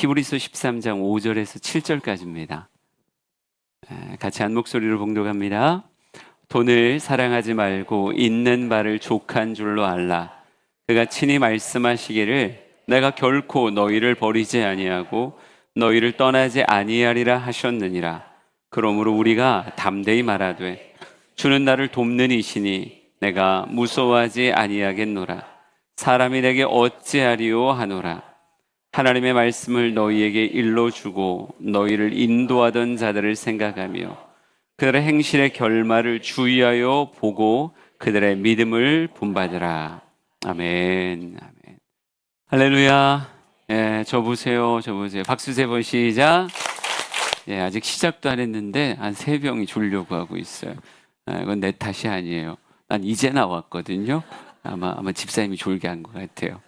히브리서 13장 5절에서 7절까지입니다. 같이 한 목소리로 봉독합니다. 돈을 사랑하지 말고 있는 바를 족한 줄로 알라. 그가 친히 말씀하시기를 내가 결코 너희를 버리지 아니하고 너희를 떠나지 아니하리라 하셨느니라. 그러므로 우리가 담대히 말하되 주는 나를 돕는 이시니 내가 무서워하지 아니하겠노라. 사람이 내게 어찌하리요 하노라. 하나님의 말씀을 너희에게 일러주고 너희를 인도하던 자들을 생각하며 그들의 행실의 결말을 주의하여 보고 그들의 믿음을 본받으라. 아멘. 아멘. 할렐루야. 예, 저 보세요. 박수 세 번 시작. 예, 아직 시작도 안 했는데 한 3병이 졸려고 하고 있어요. 이건 내 탓이 아니에요. 난 이제 나왔거든요. 아마 집사님이 졸게 한 것 같아요.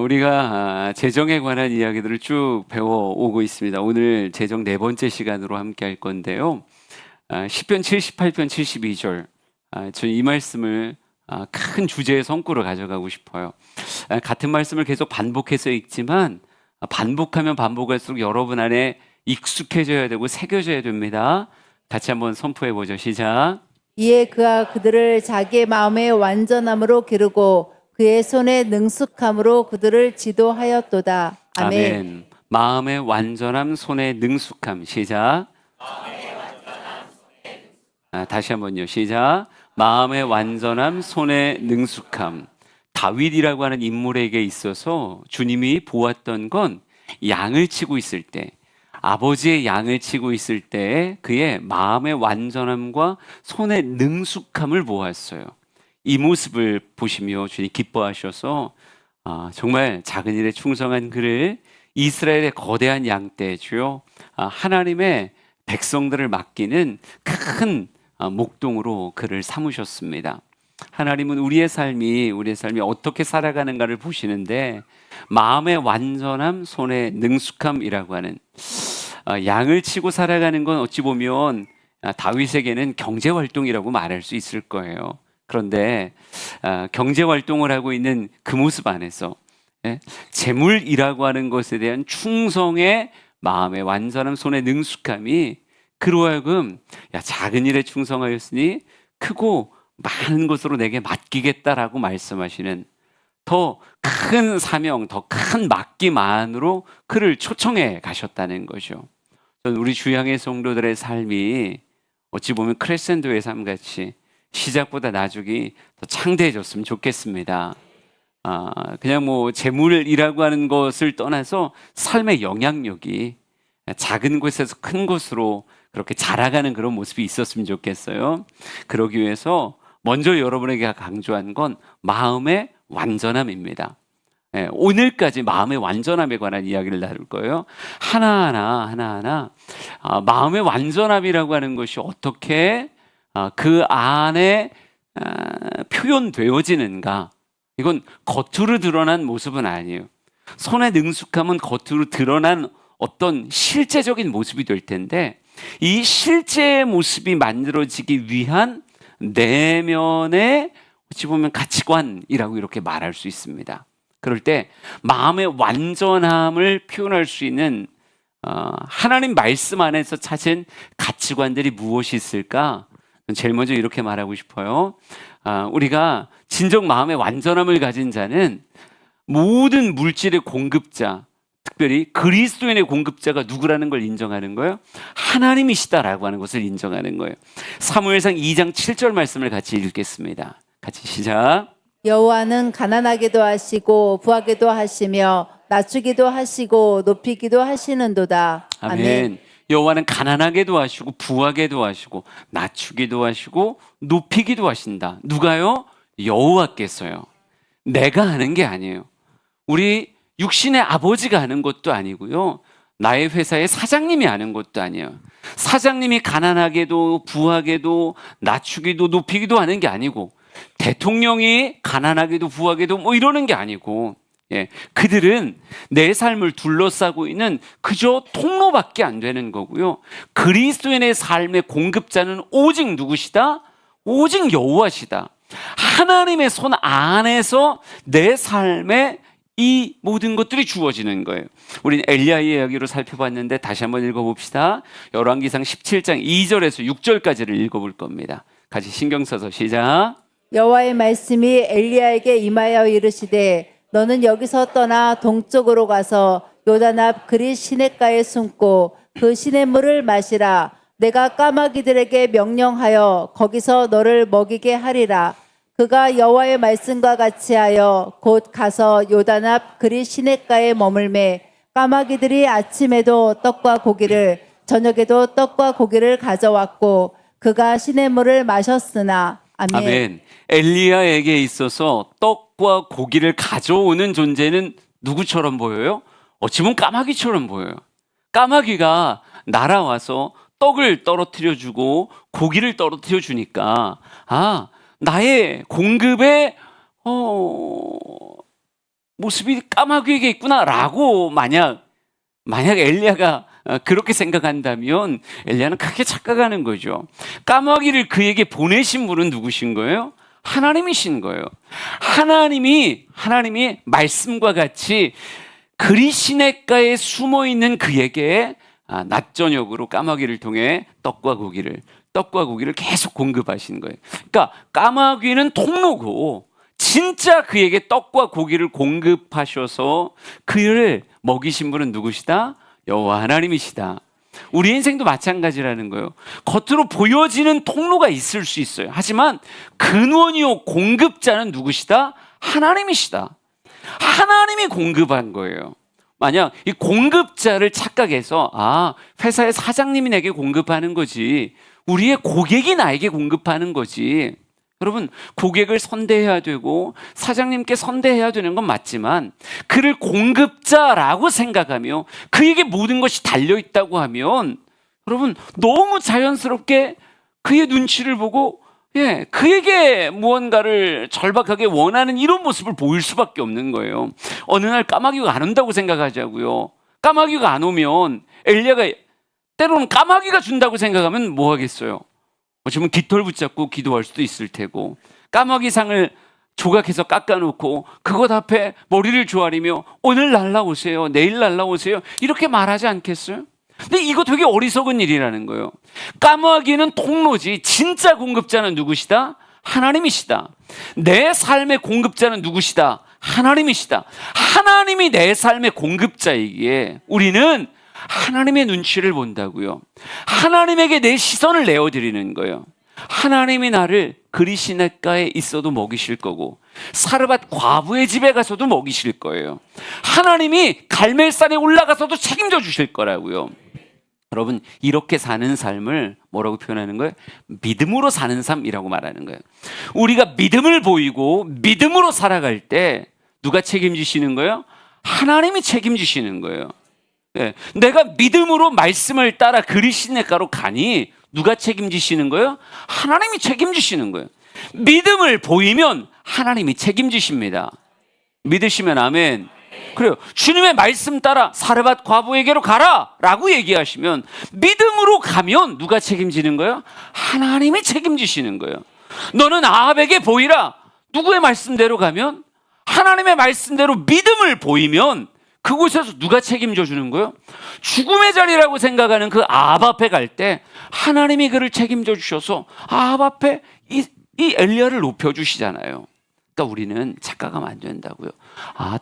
우리가 재정에 관한 이야기들을 쭉 배워오고 있습니다. 오늘 재정 4번째 시간으로 함께 할 건데요. 10편 78편 72절. 저는 이 말씀을 큰 주제의 성구로 가져가고 싶어요. 같은 말씀을 계속 반복해서 읽지만 반복하면 반복할수록 여러분 안에 익숙해져야 되고 새겨져야 됩니다. 같이 한번 선포해 보죠. 시작. 이에 그가 그들을 자기의 마음의 완전함으로 기르고 그의 손의 능숙함으로 그들을 지도하였도다. 아멘. 마음의 완전함, 손의 능숙함. 시작. 다시 한번요. 시작. 마음의 완전함, 손의 능숙함. 다윗이라고 하는 인물에게 있어서 주님이 보았던 건 양을 치고 있을 때, 아버지의 양을 치고 있을 때 그의 마음의 완전함과 손의 능숙함을 보았어요. 이 모습을 보시며 주님 기뻐하셔서 정말 작은 일에 충성한 그를 이스라엘의 거대한 양떼주요 하나님의 백성들을 맡기는 큰 목동으로 그를 삼으셨습니다. 하나님은 우리의 삶이 어떻게 살아가는가를 보시는데 마음의 완전함, 손의 능숙함이라고 하는 양을 치고 살아가는 건 어찌 보면 다윗에게는 경제활동이라고 말할 수 있을 거예요. 그런데 경제활동을 하고 있는 그 모습 안에서 재물이라고 하는 것에 대한 충성의 마음의 완전함, 손의 능숙함이 그로 하여금 작은 일에 충성하였으니 크고 많은 것으로 내게 맡기겠다라고 말씀하시는 더 큰 사명, 더 큰 맡김만으로 그를 초청해 가셨다는 거죠. 저는 우리 주양의 성도들의 삶이 어찌 보면 크레센도의 삶같이 시작보다 나중이 더 창대해졌으면 좋겠습니다. 그냥 재물이라고 하는 것을 떠나서 삶의 영향력이 작은 곳에서 큰 곳으로 그렇게 자라가는 그런 모습이 있었으면 좋겠어요. 그러기 위해서 먼저 여러분에게 강조한 건 마음의 완전함입니다. 오늘까지 마음의 완전함에 관한 이야기를 나눌 거예요. 하나하나 마음의 완전함이라고 하는 것이 어떻게 그 안에 표현되어지는가. 이건 겉으로 드러난 모습은 아니에요. 손의 능숙함은 겉으로 드러난 어떤 실제적인 모습이 될 텐데 이 실제의 모습이 만들어지기 위한 내면의 어찌 보면 가치관이라고 이렇게 말할 수 있습니다. 그럴 때 마음의 완전함을 표현할 수 있는 하나님 말씀 안에서 찾은 가치관들이 무엇이 있을까? 제일 먼저 이렇게 말하고 싶어요. 우리가 진정 마음의 완전함을 가진 자는 모든 물질의 공급자, 특별히 그리스도인의 공급자가 누구라는 걸 인정하는 거예요. 하나님이시다라고 하는 것을 인정하는 거예요. 사무엘상 2장 7절 말씀을 같이 읽겠습니다. 같이 시작. 여호와는 가난하게도 하시고 부하게도 하시며 낮추기도 하시고 높이기도 하시는도다. 아멘. 여호와는 가난하게도 하시고 부하게도 하시고 낮추기도 하시고 높이기도 하신다. 누가요? 여호와께서요. 내가 하는 게 아니에요. 우리 육신의 아버지가 하는 것도 아니고요. 나의 회사의 사장님이 하는 것도 아니에요. 사장님이 가난하게도 부하게도 낮추기도 높이기도 하는 게 아니고 대통령이 가난하게도 부하게도 이러는 게 아니고 그들은 내 삶을 둘러싸고 있는 그저 통로밖에 안 되는 거고요. 그리스도인의 삶의 공급자는 오직 누구시다? 오직 여호와시다. 하나님의 손 안에서 내 삶의 이 모든 것들이 주어지는 거예요. 우리는 엘리야의 이야기로 살펴봤는데 다시 한번 읽어봅시다. 열왕기상 17장 2절에서 6절까지를 읽어볼 겁니다. 같이 신경 써서 시작. 여호와의 말씀이 엘리야에게 임하여 이르시되 너는 여기서 떠나 동쪽으로 가서 요단 앞 그리 시냇가에 숨고 그 시냇물을 마시라. 내가 까마귀들에게 명령하여 거기서 너를 먹이게 하리라. 그가 여호와의 말씀과 같이 하여 곧 가서 요단 앞 그리 시냇가에 머물매 까마귀들이 아침에도 떡과 고기를 저녁에도 떡과 고기를 가져왔고 그가 시냇물을 마셨으나 아멘. 아멘. 엘리야에게 있어서 떡과 고기를 가져오는 존재는 누구처럼 보여요? 어찌 보면 까마귀처럼 보여요. 까마귀가 날아와서 떡을 떨어뜨려 주고 고기를 떨어뜨려 주니까 나의 공급의 모습이 까마귀에게 있구나라고 만약 엘리야가 그렇게 생각한다면 엘리야는 크게 착각하는 거죠. 까마귀를 그에게 보내신 분은 누구신 거예요? 하나님이신 거예요. 하나님이 말씀과 같이 그리 시냇가에 숨어 있는 그에게 낮 저녁으로 까마귀를 통해 떡과 고기를 계속 공급하시는 거예요. 그러니까 까마귀는 통로고 진짜 그에게 떡과 고기를 공급하셔서 그를 먹이신 분은 누구시다? 여호와 하나님이시다. 우리 인생도 마찬가지라는 거예요. 겉으로 보여지는 통로가 있을 수 있어요. 하지만 근원이요 공급자는 누구시다? 하나님이시다. 하나님이 공급한 거예요. 만약 이 공급자를 착각해서 회사의 사장님이 내게 공급하는 거지, 우리의 고객이 나에게 공급하는 거지. 여러분, 고객을 선대해야 되고 사장님께 선대해야 되는 건 맞지만 그를 공급자라고 생각하며 그에게 모든 것이 달려있다고 하면 여러분 너무 자연스럽게 그의 눈치를 보고 그에게 무언가를 절박하게 원하는 이런 모습을 보일 수밖에 없는 거예요. 어느 날 까마귀가 안 온다고 생각하자고요. 까마귀가 안 오면 엘리야가 때로는 까마귀가 준다고 생각하면 뭐 하겠어요? 어쩌면 깃털 붙잡고 기도할 수도 있을 테고, 까마귀 상을 조각해서 깎아놓고 그것 앞에 머리를 조아리며 오늘 날라오세요, 내일 날라오세요 이렇게 말하지 않겠어요? 근데 이거 되게 어리석은 일이라는 거예요. 까마귀는 통로지 진짜 공급자는 누구시다? 하나님이시다. 내 삶의 공급자는 누구시다? 하나님이시다. 하나님이 내 삶의 공급자이기에 우리는 하나님의 눈치를 본다고요. 하나님에게 내 시선을 내어드리는 거예요. 하나님이 나를 그리 시냇가에 있어도 먹이실 거고 사르밧 과부의 집에 가서도 먹이실 거예요. 하나님이 갈멜산에 올라가서도 책임져 주실 거라고요. 여러분, 이렇게 사는 삶을 뭐라고 표현하는 거예요? 믿음으로 사는 삶이라고 말하는 거예요. 우리가 믿음을 보이고 믿음으로 살아갈 때 누가 책임지시는 거예요? 하나님이 책임지시는 거예요. 내가 믿음으로 말씀을 따라 그리 시냇가로 가니 누가 책임지시는 거예요? 하나님이 책임지시는 거예요. 믿음을 보이면 하나님이 책임지십니다. 믿으시면 아멘. 그래요. 주님의 말씀 따라 사르밧 과부에게로 가라 라고 얘기하시면 믿음으로 가면 누가 책임지는 거예요? 하나님이 책임지시는 거예요. 너는 아합에게 보이라. 누구의 말씀대로 가면? 하나님의 말씀대로 믿음을 보이면 그곳에서 누가 책임져 주는 거예요? 죽음의 자리라고 생각하는 그 아합 앞에 갈 때 하나님이 그를 책임져 주셔서 아합 앞에 이 엘리야를 높여주시잖아요. 그러니까 우리는 착각하면 안 된다고요.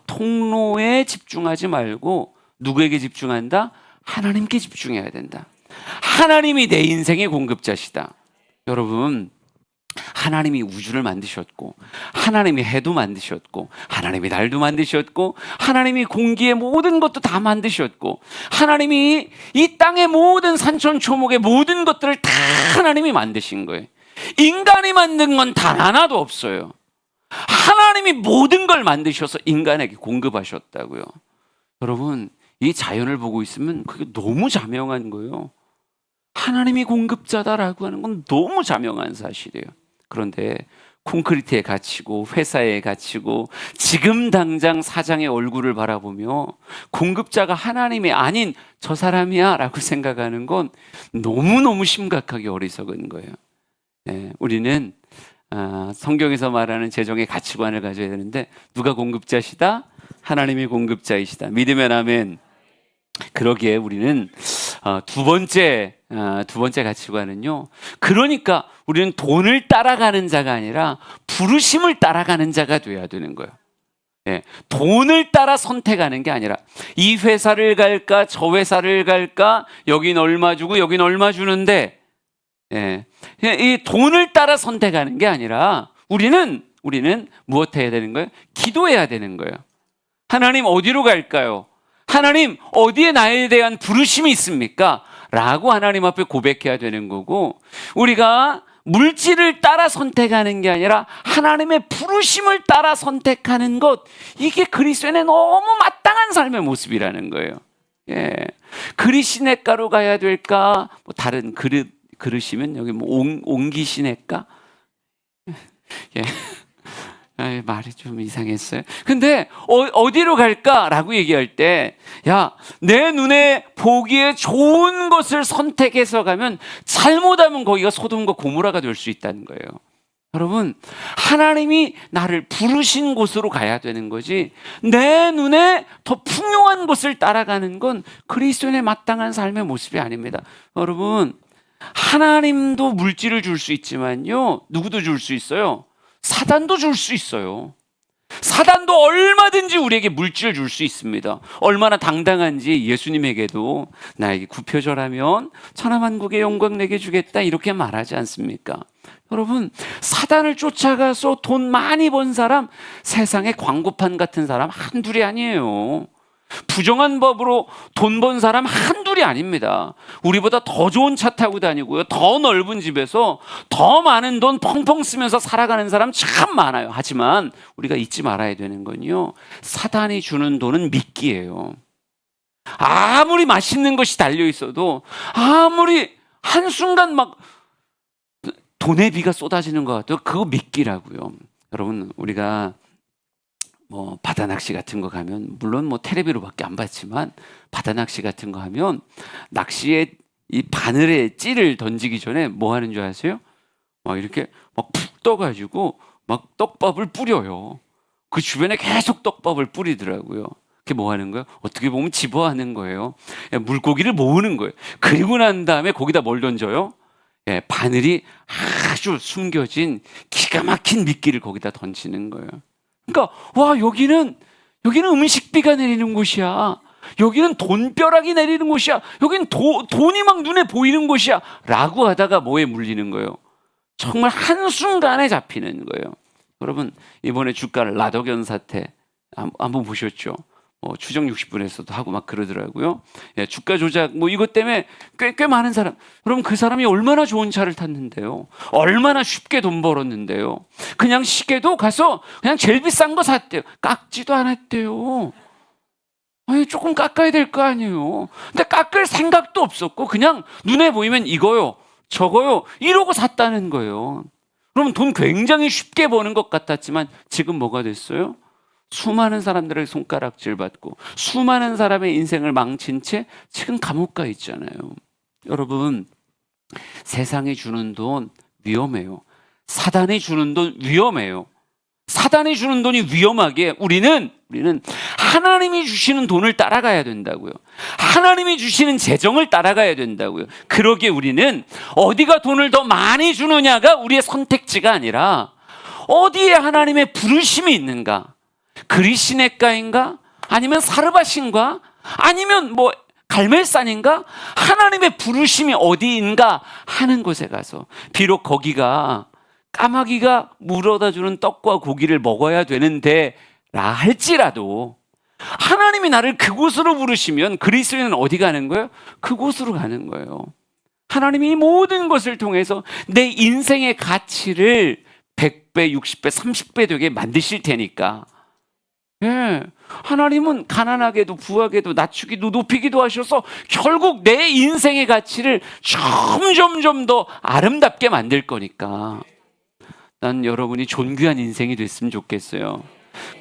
통로에 집중하지 말고 누구에게 집중한다? 하나님께 집중해야 된다. 하나님이 내 인생의 공급자시다. 여러분, 하나님이 우주를 만드셨고 하나님이 해도 만드셨고 하나님이 달도 만드셨고 하나님이 공기의 모든 것도 다 만드셨고 하나님이 이 땅의 모든 산천초목의 모든 것들을 다 하나님이 만드신 거예요. 인간이 만든 건 단 하나도 없어요. 하나님이 모든 걸 만드셔서 인간에게 공급하셨다고요. 여러분, 이 자연을 보고 있으면 그게 너무 자명한 거예요. 하나님이 공급자다라고 하는 건 너무 자명한 사실이에요. 그런데 콘크리트에 갇히고 회사에 갇히고 지금 당장 사장의 얼굴을 바라보며 공급자가 하나님이 아닌 저 사람이야 라고 생각하는 건 너무너무 심각하게 어리석은 거예요. 우리는 성경에서 말하는 재정의 가치관을 가져야 되는데 누가 공급자시다? 하나님이 공급자이시다. 믿으면 아멘. 그러기에 우리는 두 번째 가치관은요. 그러니까 우리는 돈을 따라가는 자가 아니라 부르심을 따라가는 자가 돼야 되는 거예요. 예, 돈을 따라 선택하는 게 아니라 이 회사를 갈까 저 회사를 갈까 여긴 얼마 주고 여긴 얼마 주는데 이 돈을 따라 선택하는 게 아니라 우리는 무엇 해야 되는 거예요? 기도해야 되는 거예요. 하나님 어디로 갈까요? 하나님 어디에 나에 대한 부르심이 있습니까? 라고 하나님 앞에 고백해야 되는 거고 우리가 물질을 따라 선택하는 게 아니라 하나님의 부르심을 따라 선택하는 것 이게 그리스도인의 너무 마땅한 삶의 모습이라는 거예요. 예. 그리 시냇가로 가야 될까? 뭐 다른 그릇이면 여기 뭐 옹기 시냇가? 예. 아이, 말이 좀 이상했어요. 근데 어디로 갈까라고 얘기할 때, 야, 내 눈에 보기에 좋은 것을 선택해서 가면 잘못하면 거기가 소돔과 고모라가 될 수 있다는 거예요. 여러분, 하나님이 나를 부르신 곳으로 가야 되는 거지 내 눈에 더 풍요한 곳을 따라가는 건 그리스도인의 마땅한 삶의 모습이 아닙니다. 여러분, 하나님도 물질을 줄 수 있지만요, 누구도 줄 수 있어요? 사단도 줄 수 있어요. 사단도 얼마든지 우리에게 물질을 줄 수 있습니다. 얼마나 당당한지 예수님에게도 나에게 굽혀져라면 천하만국의 영광 내게 주겠다 이렇게 말하지 않습니까? 여러분, 사단을 쫓아가서 돈 많이 번 사람, 세상에 광고판 같은 사람 한둘이 아니에요. 부정한 법으로 돈 번 사람 한둘이 아닙니다. 우리보다 더 좋은 차 타고 다니고요, 더 넓은 집에서 더 많은 돈 펑펑 쓰면서 살아가는 사람 참 많아요. 하지만 우리가 잊지 말아야 되는 건요, 사단이 주는 돈은 미끼예요. 아무리 맛있는 것이 달려 있어도, 아무리 한순간 막 돈의 비가 쏟아지는 것 같아요. 그거 미끼라고요. 여러분, 우리가 뭐 바다 낚시 같은 거 가면, 물론 뭐 텔레비로밖에 안 봤지만 바다 낚시 같은 거 하면 낚시에 이 바늘에 찌를 던지기 전에 뭐 하는 줄 아세요? 막 이렇게 막 푹 떠가지고 막 떡밥을 뿌려요. 그 주변에 계속 떡밥을 뿌리더라고요. 그게 뭐 하는 거예요? 어떻게 보면 집어하는 거예요. 물고기를 모으는 거예요. 그리고 난 다음에 거기다 뭘 던져요? 바늘이 아주 숨겨진 기가 막힌 미끼를 거기다 던지는 거예요. 그러니까 와, 여기는 음식비가 내리는 곳이야. 여기는 돈벼락이 내리는 곳이야. 여기는 돈이 막 눈에 보이는 곳이야. 라고 하다가 뭐에 물리는 거예요? 정말 한순간에 잡히는 거예요. 여러분, 이번에 주가를 라더견 사태 한번 보셨죠? 추정 60분에서도 하고 막 그러더라고요. 주가 조작 뭐 이것 때문에 꽤 많은 사람, 여러분, 그 사람이 얼마나 좋은 차를 탔는데요, 얼마나 쉽게 돈 벌었는데요, 그냥 시계도 가서 그냥 제일 비싼 거 샀대요. 깎지도 않았대요. 아니, 조금 깎아야 될 거 아니에요. 근데 깎을 생각도 없었고 그냥 눈에 보이면 이거요 저거요 이러고 샀다는 거예요. 그러면 돈 굉장히 쉽게 버는 것 같았지만 지금 뭐가 됐어요? 수많은 사람들의 손가락질 받고 수많은 사람의 인생을 망친 채 지금 감옥 가 있잖아요. 여러분, 세상이 주는 돈 위험해요. 사단이 주는 돈 위험해요. 사단이 주는 돈이 위험하게 우리는 하나님이 주시는 돈을 따라가야 된다고요. 하나님이 주시는 재정을 따라가야 된다고요. 그러기에 우리는 어디가 돈을 더 많이 주느냐가 우리의 선택지가 아니라 어디에 하나님의 부르심이 있는가, 그리시네가인가, 아니면 사르바신가, 아니면 뭐 갈멜산인가, 하나님의 부르심이 어디인가 하는 곳에 가서, 비록 거기가 까마귀가 물어다 주는 떡과 고기를 먹어야 되는데 라 할지라도 하나님이 나를 그곳으로 부르시면 그리스도인은 어디 가는 거예요? 그곳으로 가는 거예요. 하나님이 이 모든 것을 통해서 내 인생의 가치를 100배, 60배, 30배 되게 만드실 테니까. 하나님은 가난하게도 부하게도 낮추기도 높이기도 하셔서 결국 내 인생의 가치를 점점 더 아름답게 만들 거니까 난 여러분이 존귀한 인생이 됐으면 좋겠어요.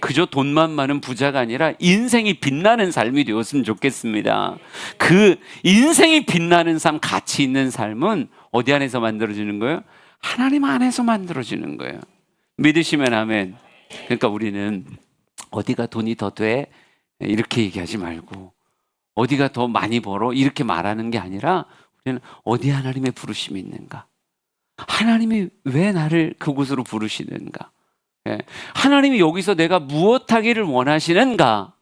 그저 돈만 많은 부자가 아니라 인생이 빛나는 삶이 되었으면 좋겠습니다. 그 인생이 빛나는 삶, 가치 있는 삶은 어디 안에서 만들어지는 거예요? 하나님 안에서 만들어지는 거예요. 믿으시면 아멘. 그러니까 우리는 어디가 돈이 더 돼? 이렇게 얘기하지 말고 어디가 더 많이 벌어? 이렇게 말하는 게 아니라 우리는 어디 하나님의 부르심이 있는가? 하나님이 왜 나를 그곳으로 부르시는가? 예, 하나님이 여기서 내가 무엇 하기를 원하시는가?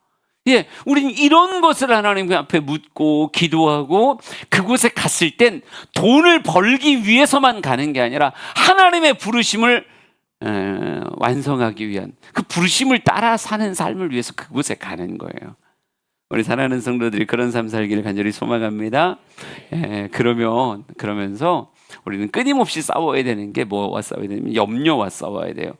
예, 우린 이런 것을 하나님 앞에 묻고 기도하고 그곳에 갔을 땐 돈을 벌기 위해서만 가는 게 아니라 하나님의 부르심을 완성하기 위한 그 부르심을 따라 사는 삶을 위해서 그곳에 가는 거예요. 우리 사랑하는 성도들이 그런 삶 살기를 간절히 소망합니다. 그러면서 우리는 끊임없이 싸워야 되는 게 뭐와 싸워야 되냐면 염려와 싸워야 돼요.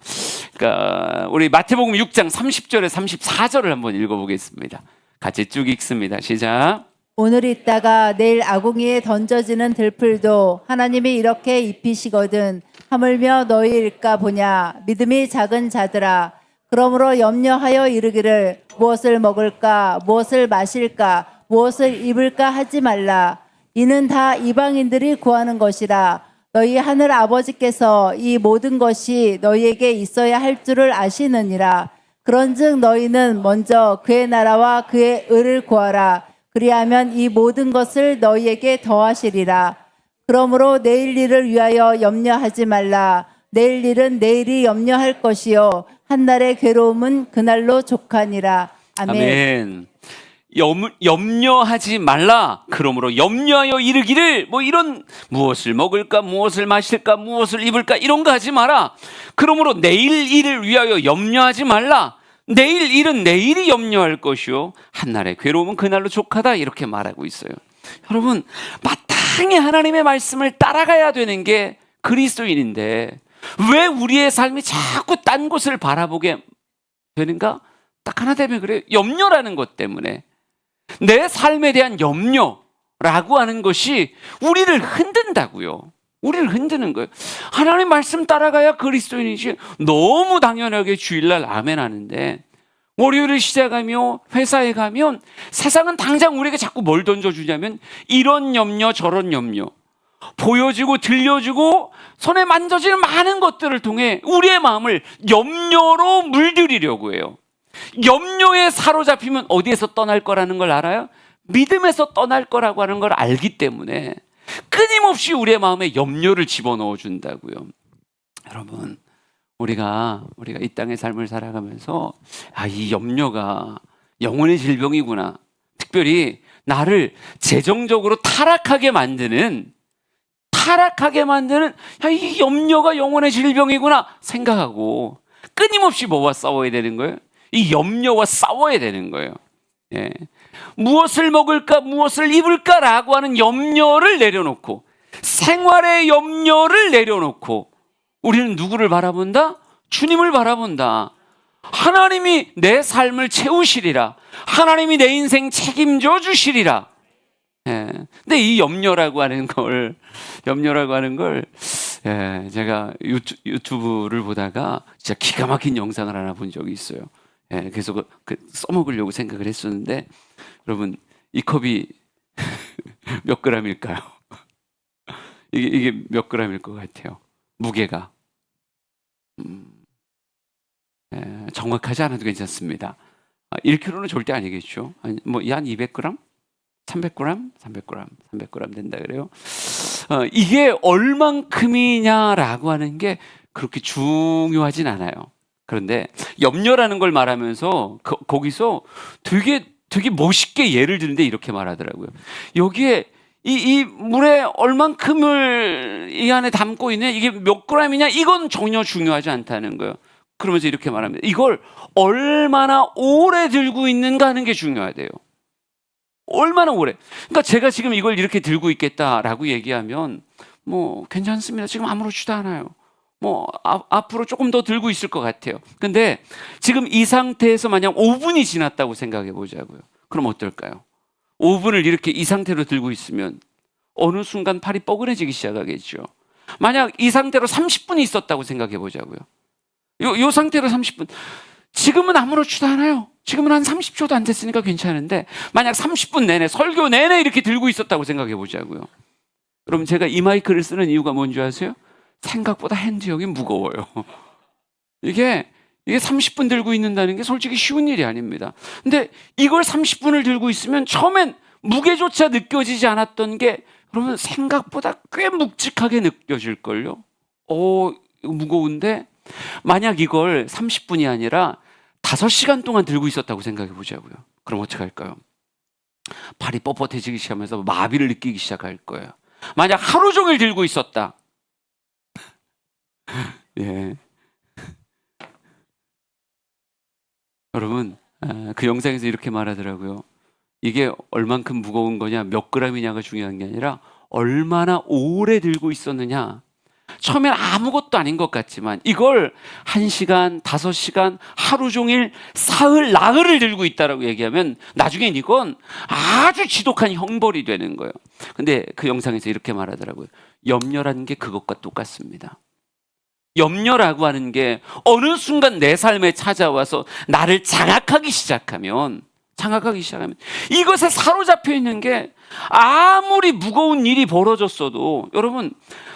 그러니까 우리 마태복음 6장 30절에 34절을 한번 읽어보겠습니다. 같이 쭉 읽습니다. 시작. 오늘 있다가 내일 아궁이에 던져지는 들풀도 하나님이 이렇게 입히시거든 하물며 너희일까 보냐. 믿음이 작은 자들아, 그러므로 염려하여 이르기를 무엇을 먹을까, 무엇을 마실까, 무엇을 입을까 하지 말라. 이는 다 이방인들이 구하는 것이라. 너희 하늘 아버지께서 이 모든 것이 너희에게 있어야 할 줄을 아시느니라. 그런즉 너희는 먼저 그의 나라와 그의 의를 구하라. 그리하면 이 모든 것을 너희에게 더하시리라. 그러므로 내일 일을 위하여 염려하지 말라. 내일 일은 내일이 염려할 것이요 한날의 괴로움은 그날로 족하니라. 아멘. 아멘. 염려하지 말라. 그러므로 염려하여 이르기를 뭐 이런 무엇을 먹을까, 무엇을 마실까, 무엇을 입을까 이런 거 하지 마라. 그러므로 내일 일을 위하여 염려하지 말라. 내일 일은 내일이 염려할 것이요 한날의 괴로움은 그날로 족하다. 이렇게 말하고 있어요. 여러분, 마땅히 하나님의 말씀을 따라가야 되는 게 그리스도인인데 왜 우리의 삶이 자꾸 딴 곳을 바라보게 되는가? 딱 하나 때문에 그래요. 염려라는 것 때문에. 내 삶에 대한 염려라고 하는 것이 우리를 흔든다고요. 우리를 흔드는 거예요. 하나님 말씀 따라가야 그리스도인이지. 너무 당연하게 주일날 아멘 하는데 월요일을 시작하며 회사에 가면 세상은 당장 우리에게 자꾸 뭘 던져주냐면 이런 염려 저런 염려, 보여주고 들려주고 손에 만져지는 많은 것들을 통해 우리의 마음을 염려로 물들이려고 해요. 염려에 사로잡히면 어디에서 떠날 거라는 걸 알아요? 믿음에서 떠날 거라고 하는 걸 알기 때문에 끊임없이 우리의 마음에 염려를 집어넣어 준다고요. 여러분, 우리가 이 땅의 삶을 살아가면서 이 염려가 영혼의 질병이구나. 특별히 나를 재정적으로 타락하게 만드는 이 염려가 영혼의 질병이구나 생각하고 끊임없이 뭐와 싸워야 되는 거예요? 이 염려와 싸워야 되는 거예요. 예. 무엇을 먹을까, 무엇을 입을까라고 하는 염려를 내려놓고 생활의 염려를 내려놓고 우리는 누구를 바라본다? 주님을 바라본다. 하나님이 내 삶을 채우시리라. 하나님이 내 인생 책임져 주시리라. 예. 근데 이 염려라고 하는 걸 제가 유튜브를 보다가 진짜 기가 막힌 영상을 하나 본 적이 있어요. 예, 그래서 써먹으려고 생각을 했었는데 여러분, 이 컵이 몇 그램일까요? 이게 몇 그램일 것 같아요? 무게가 정확하지 않아도 괜찮습니다. 1kg는 절대 아니겠죠. 한 200g? 300g 된다 그래요. 이게 얼만큼이냐라고 하는 게 그렇게 중요하진 않아요. 그런데 염려라는 걸 말하면서 거기서 되게 멋있게 예를 드는데 이렇게 말하더라고요. 여기에 이 물에 얼만큼을 이 안에 담고 있네. 이게 몇 그램이냐? 이건 전혀 중요하지 않다는 거예요. 그러면서 이렇게 말합니다. 이걸 얼마나 오래 들고 있는가 하는 게 중요하대요. 얼마나 오래. 그러니까 제가 지금 이걸 이렇게 들고 있겠다라고 얘기하면 뭐 괜찮습니다. 지금 아무렇지도 않아요. 앞으로 조금 더 들고 있을 것 같아요. 근데 지금 이 상태에서 만약 5분이 지났다고 생각해 보자고요. 그럼 어떨까요? 5분을 이렇게 이 상태로 들고 있으면 어느 순간 팔이 뻐근해지기 시작하겠죠. 만약 이 상태로 30분이 있었다고 생각해 보자고요. 요 상태로 30분. 지금은 아무렇지도 않아요. 지금은 한 30초도 안 됐으니까 괜찮은데 만약 30분 내내, 설교 내내 이렇게 들고 있었다고 생각해 보자고요. 그럼 제가 이 마이크를 쓰는 이유가 뭔지 아세요? 생각보다 핸드형이 무거워요. 이게 이게 30분 들고 있는다는 게 솔직히 쉬운 일이 아닙니다. 근데 이걸 30분을 들고 있으면 처음엔 무게조차 느껴지지 않았던 게 그러면 생각보다 꽤 묵직하게 느껴질걸요. 이거 무거운데 만약 이걸 30분이 아니라 5시간 동안 들고 있었다고 생각해 보자고요. 그럼 어떻게 할까요? 발이 뻣뻣해지기 시작하면서 마비를 느끼기 시작할 거예요. 만약 하루 종일 들고 있었다. 예. 여러분, 그 영상에서 이렇게 말하더라고요. 이게 얼만큼 무거운 거냐, 몇 그램이냐가 중요한 게 아니라 얼마나 오래 들고 있었느냐. 처음엔 아무것도 아닌 것 같지만 이걸 1시간, 5시간, 하루 종일 사흘, 나흘을 들고 있다라고 얘기하면 나중엔 이건 아주 지독한 형벌이 되는 거예요. 근데 그 영상에서 이렇게 말하더라고요. 염려라는 게 그것과 똑같습니다. 염려라고 하는 게 어느 순간 내 삶에 찾아와서 나를 장악하기 시작하면 이것에 사로잡혀 있는 게 아무리 무거운 일이 벌어졌어도 여러분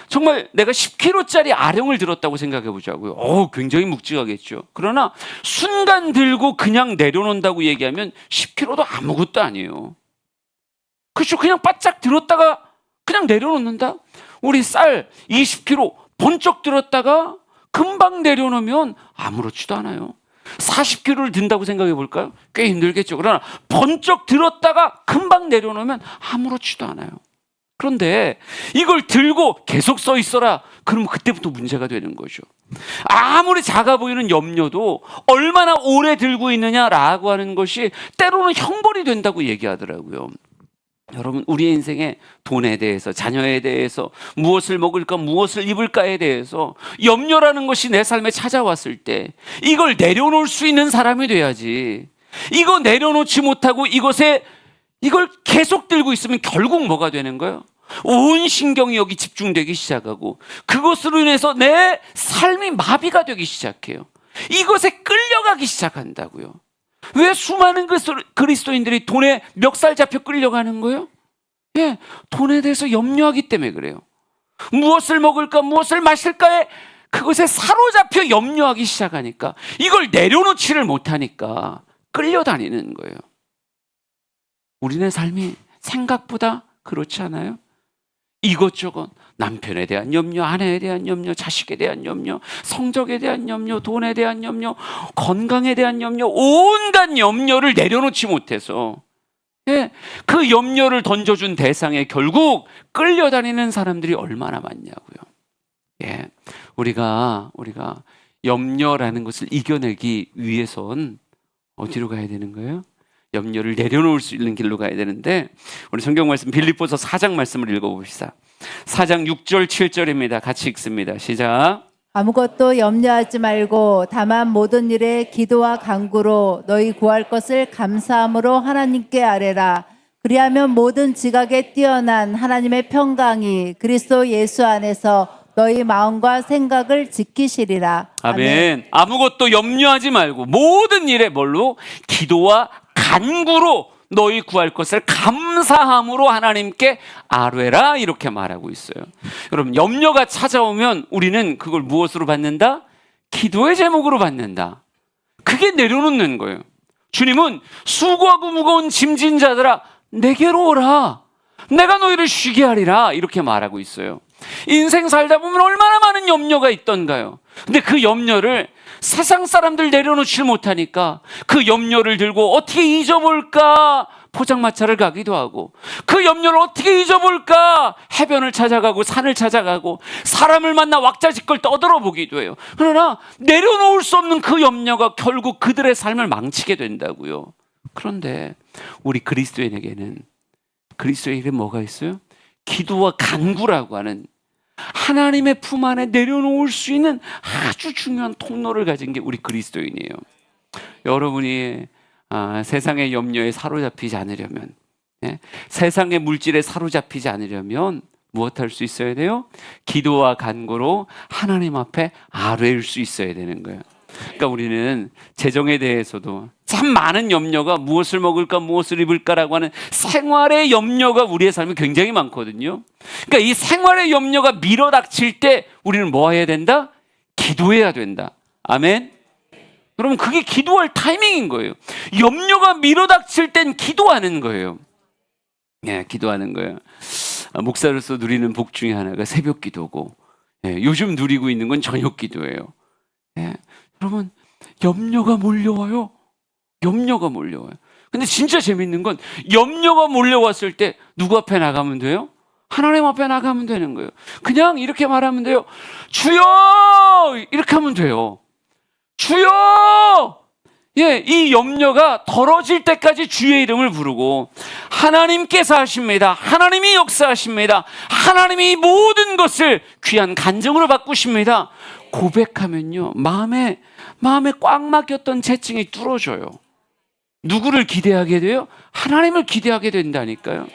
정말 내가 10kg짜리 아령을 들었다고 생각해 보자고요. 굉장히 묵직하겠죠. 그러나 순간 들고 그냥 내려놓는다고 얘기하면 10kg도 아무것도 아니에요. 그렇죠. 그냥 바짝 들었다가 그냥 내려놓는다. 우리 쌀 20kg 번쩍 들었다가 금방 내려놓으면 아무렇지도 않아요. 40kg를 든다고 생각해 볼까요? 꽤 힘들겠죠. 그러나 번쩍 들었다가 금방 내려놓으면 아무렇지도 않아요. 그런데 이걸 들고 계속 서 있어라. 그러면 그때부터 문제가 되는 거죠. 아무리 작아 보이는 염려도 얼마나 오래 들고 있느냐라고 하는 것이 때로는 형벌이 된다고 얘기하더라고요. 여러분, 우리의 인생에 돈에 대해서, 자녀에 대해서, 무엇을 먹을까, 무엇을 입을까에 대해서 염려라는 것이 내 삶에 찾아왔을 때 이걸 내려놓을 수 있는 사람이 돼야지. 이거 내려놓지 못하고 이걸 계속 들고 있으면 결국 뭐가 되는 거예요? 온 신경이 여기 집중되기 시작하고 그것으로 인해서 내 삶이 마비가 되기 시작해요. 이것에 끌려가기 시작한다고요. 왜 수많은 그리스도인들이 돈에 멱살 잡혀 끌려가는 거예요? 예, 돈에 대해서 염려하기 때문에 그래요. 무엇을 먹을까, 무엇을 마실까에 그것에 사로잡혀 염려하기 시작하니까 이걸 내려놓지를 못하니까 끌려다니는 거예요. 우리네 삶이 생각보다 그렇지 않아요? 이것저것 남편에 대한 염려, 아내에 대한 염려, 자식에 대한 염려, 성적에 대한 염려, 돈에 대한 염려, 건강에 대한 염려, 온갖 염려를 내려놓지 못해서 그 염려를 던져준 대상에 결국 끌려다니는 사람들이 얼마나 많냐고요. 우리가 염려라는 것을 이겨내기 위해선 어디로 가야 되는 거예요? 염려를 내려놓을 수 있는 길로 가야 되는데 우리 성경 말씀 빌립보서 4장 말씀을 읽어봅시다. 4장 6절 7절입니다. 같이 읽습니다. 시작. 아무것도 염려하지 말고 다만 모든 일에 기도와 간구로 너희 구할 것을 감사함으로 하나님께 아뢰라. 그리하면 모든 지각에 뛰어난 하나님의 평강이 그리스도 예수 안에서 너희 마음과 생각을 지키시리라. 아멘. 아무것도 염려하지 말고 모든 일에 뭘로? 기도와 간구로 너희 구할 것을 감사함으로 하나님께 아뢰라 이렇게 말하고 있어요. 여러분, 염려가 찾아오면 우리는 그걸 무엇으로 받는다? 기도의 제목으로 받는다. 그게 내려놓는 거예요. 주님은 수고하고 무거운 짐진 자들아 내게로 오라. 내가 너희를 쉬게 하리라 이렇게 말하고 있어요. 인생 살다 보면 얼마나 많은 염려가 있던가요? 근데 그 염려를 세상 사람들 내려놓지 못하니까 그 염려를 들고 어떻게 잊어볼까 포장마차를 가기도 하고 그 염려를 어떻게 잊어볼까 해변을 찾아가고 산을 찾아가고 사람을 만나 왁자지껄 떠들어 보기도 해요. 그러나 내려놓을 수 없는 그 염려가 결국 그들의 삶을 망치게 된다고요. 그런데 우리 그리스도인에게는 뭐가 있어요? 기도와 간구라고 하는 하나님의 품 안에 내려놓을 수 있는 아주 중요한 통로를 가진 게 우리 그리스도인이에요. 여러분이 세상의 염려에 사로잡히지 않으려면, 세상의 물질에 사로잡히지 않으려면 무엇 할 수 있어야 돼요? 기도와 간구로 하나님 앞에 아뢰일 수 있어야 되는 거예요. 그러니까 우리는 재정에 대해서도 참 많은 염려가 무엇을 먹을까 무엇을 입을까라고 하는 생활의 염려가 우리의 삶에 굉장히 많거든요. 그러니까 이 생활의 염려가 밀어닥칠 때 우리는 뭐 해야 된다? 기도해야 된다. 아멘. 여러분, 그게 기도할 타이밍인 거예요. 염려가 밀어닥칠 땐 기도하는 거예요. 예, 기도하는 거예요. 목사로서 누리는 복 중에 하나가 새벽 기도고, 예, 요즘 누리고 있는 건 저녁 기도예요. 예, 여러분, 염려가 몰려와요. 염려가 몰려와요. 근데 진짜 재밌는 건 염려가 몰려왔을 때 누구 앞에 나가면 돼요? 하나님 앞에 나가면 되는 거예요. 그냥 이렇게 말하면 돼요. 주여! 이렇게 하면 돼요. 주여! 예, 이 염려가 덜어질 때까지 주의 이름을 부르고, 하나님께서 하십니다. 하나님이 역사하십니다. 하나님이 모든 것을 귀한 간증으로 바꾸십니다. 고백하면요, 마음에 꽉 막혔던 채증이 뚫어져요. 누구를 기대하게 돼요? 하나님을 기대하게 된다니까요.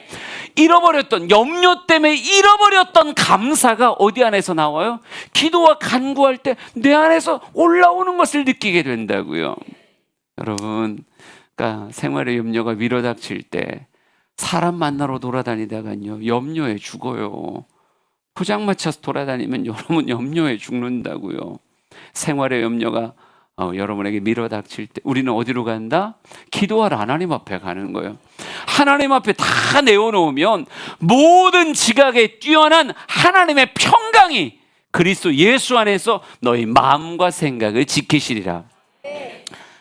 잃어버렸던, 염려 때문에 잃어버렸던 감사가 어디 안에서 나와요? 기도와 간구할 때 내 안에서 올라오는 것을 느끼게 된다고요. 여러분, 그러니까 생활의 염려가 밀어닥칠 때 사람 만나러 돌아다니다가요, 염려에 죽어요. 포장마차에서 돌아다니면 여러분 염려에 죽는다고요. 생활의 염려가 여러분에게 밀어닥칠 때 우리는 어디로 간다? 기도하러 하나님 앞에 가는 거예요. 하나님 앞에 다 내어놓으면 모든 지각에 뛰어난 하나님의 평강이 그리스도 예수 안에서 너희 마음과 생각을 지키시리라.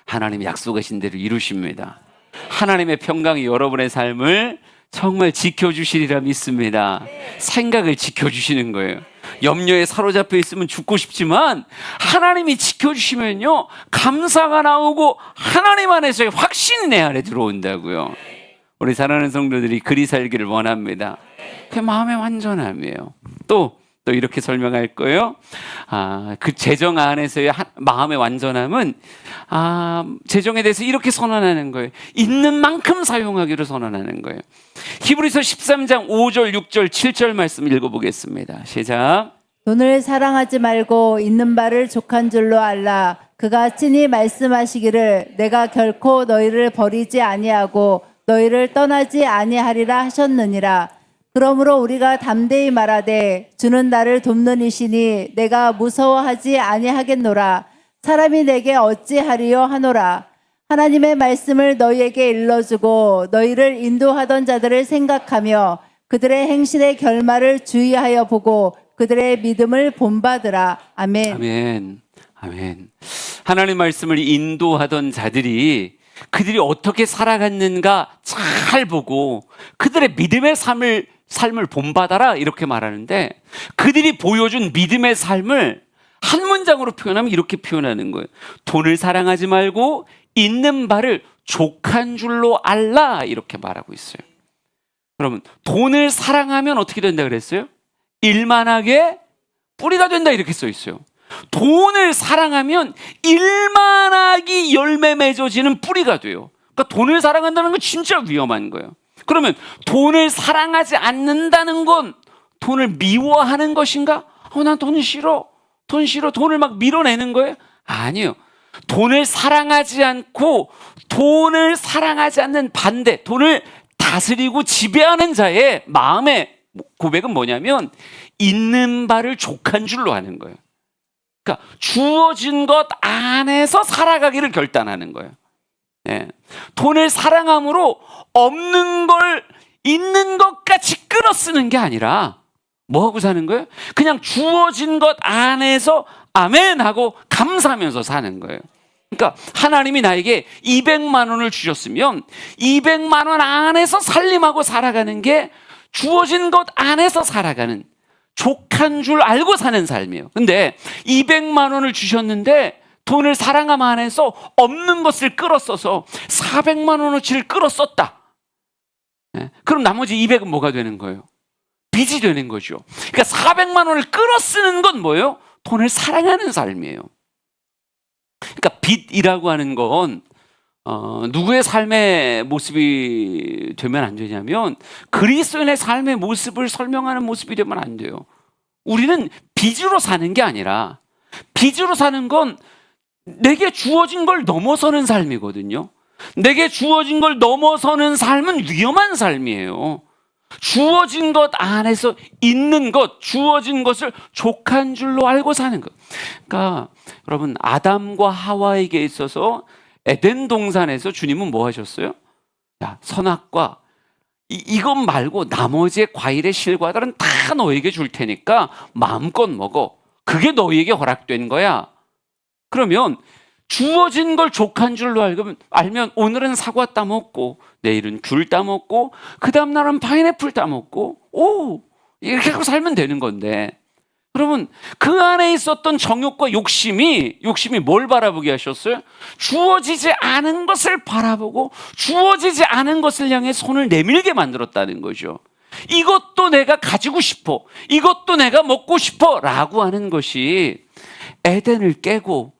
하나님이 약속하신 대로 이루십니다. 하나님의 평강이 여러분의 삶을 정말 지켜주시리라 믿습니다. 생각을 지켜주시는 거예요. 염려에 사로잡혀 있으면 죽고 싶지만 하나님이 지켜주시면요, 감사가 나오고 하나님 안에서의 확신이 내 안에 들어온다고요. 우리 사랑하는 성도들이 그리 살기를 원합니다. 그게 마음의 완전함이에요. 또 이렇게 설명할 거예요. 그 재정 안에서의 마음의 완전함은 재정에 대해서 이렇게 선언하는 거예요. 있는 만큼 사용하기로 선언하는 거예요. 히브리서 13장 5절, 6절, 7절 말씀 읽어보겠습니다. 시작. 돈을 사랑하지 말고 있는 바를 족한 줄로 알라. 그가 친히 말씀하시기를 내가 결코 너희를 버리지 아니하고 너희를 떠나지 아니하리라 하셨느니라. 그러므로 우리가 담대히 말하되 주는 나를 돕는 이시니 내가 무서워하지 아니하겠노라. 사람이 내게 어찌하리요 하노라. 하나님의 말씀을 너희에게 일러주고 너희를 인도하던 자들을 생각하며 그들의 행실의 결말을 주의하여 보고 그들의 믿음을 본받으라. 아멘. 아멘. 아멘. 하나님 말씀을 인도하던 자들이 그들이 어떻게 살아갔는가 잘 보고 그들의 믿음의 삶을 본받아라 이렇게 말하는데, 그들이 보여준 믿음의 삶을 한 문장으로 표현하면 이렇게 표현하는 거예요. 돈을 사랑하지 말고 있는 바를 족한 줄로 알라 이렇게 말하고 있어요. 그러면 돈을 사랑하면 어떻게 된다 그랬어요? 일만하게 뿌리가 된다 이렇게 써 있어요. 돈을 사랑하면 일만하게 열매 맺어지는 뿌리가 돼요. 그러니까 돈을 사랑한다는 건 진짜 위험한 거예요. 그러면 돈을 사랑하지 않는다는 건 돈을 미워하는 것인가? 난 돈 싫어. 돈 싫어. 돈을 막 밀어내는 거예요? 아니요. 돈을 사랑하지 않고 돈을 사랑하지 않는 반대, 돈을 다스리고 지배하는 자의 마음의 고백은 뭐냐면 있는 바를 족한 줄로 하는 거예요. 그러니까 주어진 것 안에서 살아가기를 결단하는 거예요. 예. 돈을 사랑함으로 없는 걸 있는 것 같이 끌어쓰는 게 아니라 뭐 하고 사는 거예요? 그냥 주어진 것 안에서 아멘 하고 감사하면서 사는 거예요. 그러니까 하나님이 나에게 200만 원을 주셨으면 200만 원 안에서 살림하고 살아가는 게 주어진 것 안에서 살아가는 족한 줄 알고 사는 삶이에요. 근데 200만 원을 주셨는데 돈을 사랑함 안에서 없는 것을 끌어써서 400만 원어치를 끌어썼다. 그럼 나머지 200은 뭐가 되는 거예요? 빚이 되는 거죠. 그러니까 400만 원을 끌어쓰는 건 뭐예요? 돈을 사랑하는 삶이에요. 그러니까 빚이라고 하는 건 누구의 삶의 모습이 되면 안 되냐면 그리스도인의 삶의 모습을 설명하는 모습이 되면 안 돼요. 우리는 빚으로 사는 게 아니라, 빚으로 사는 건 내게 주어진 걸 넘어서는 삶이거든요. 내게 주어진 걸 넘어서는 삶은 위험한 삶이에요. 주어진 것 안에서 있는 것, 주어진 것을 족한 줄로 알고 사는 것. 그러니까 여러분, 아담과 하와에게 있어서 에덴 동산에서 주님은 뭐 하셨어요? 야, 선악과 이것 말고 나머지의 과일의 실과들은 다 너에게 줄 테니까 마음껏 먹어. 그게 너에게 허락된 거야. 그러면 주어진 걸 족한 줄로 알면 오늘은 사과 따먹고 내일은 귤 따먹고 그 다음 날은 파인애플 따먹고 이렇게 하고 살면 되는 건데, 여러분, 그 안에 있었던 정욕과 욕심이 뭘 바라보게 하셨어요? 주어지지 않은 것을 바라보고 주어지지 않은 것을 향해 손을 내밀게 만들었다는 거죠. 이것도 내가 가지고 싶어, 이것도 내가 먹고 싶어 라고 하는 것이 에덴을 깨고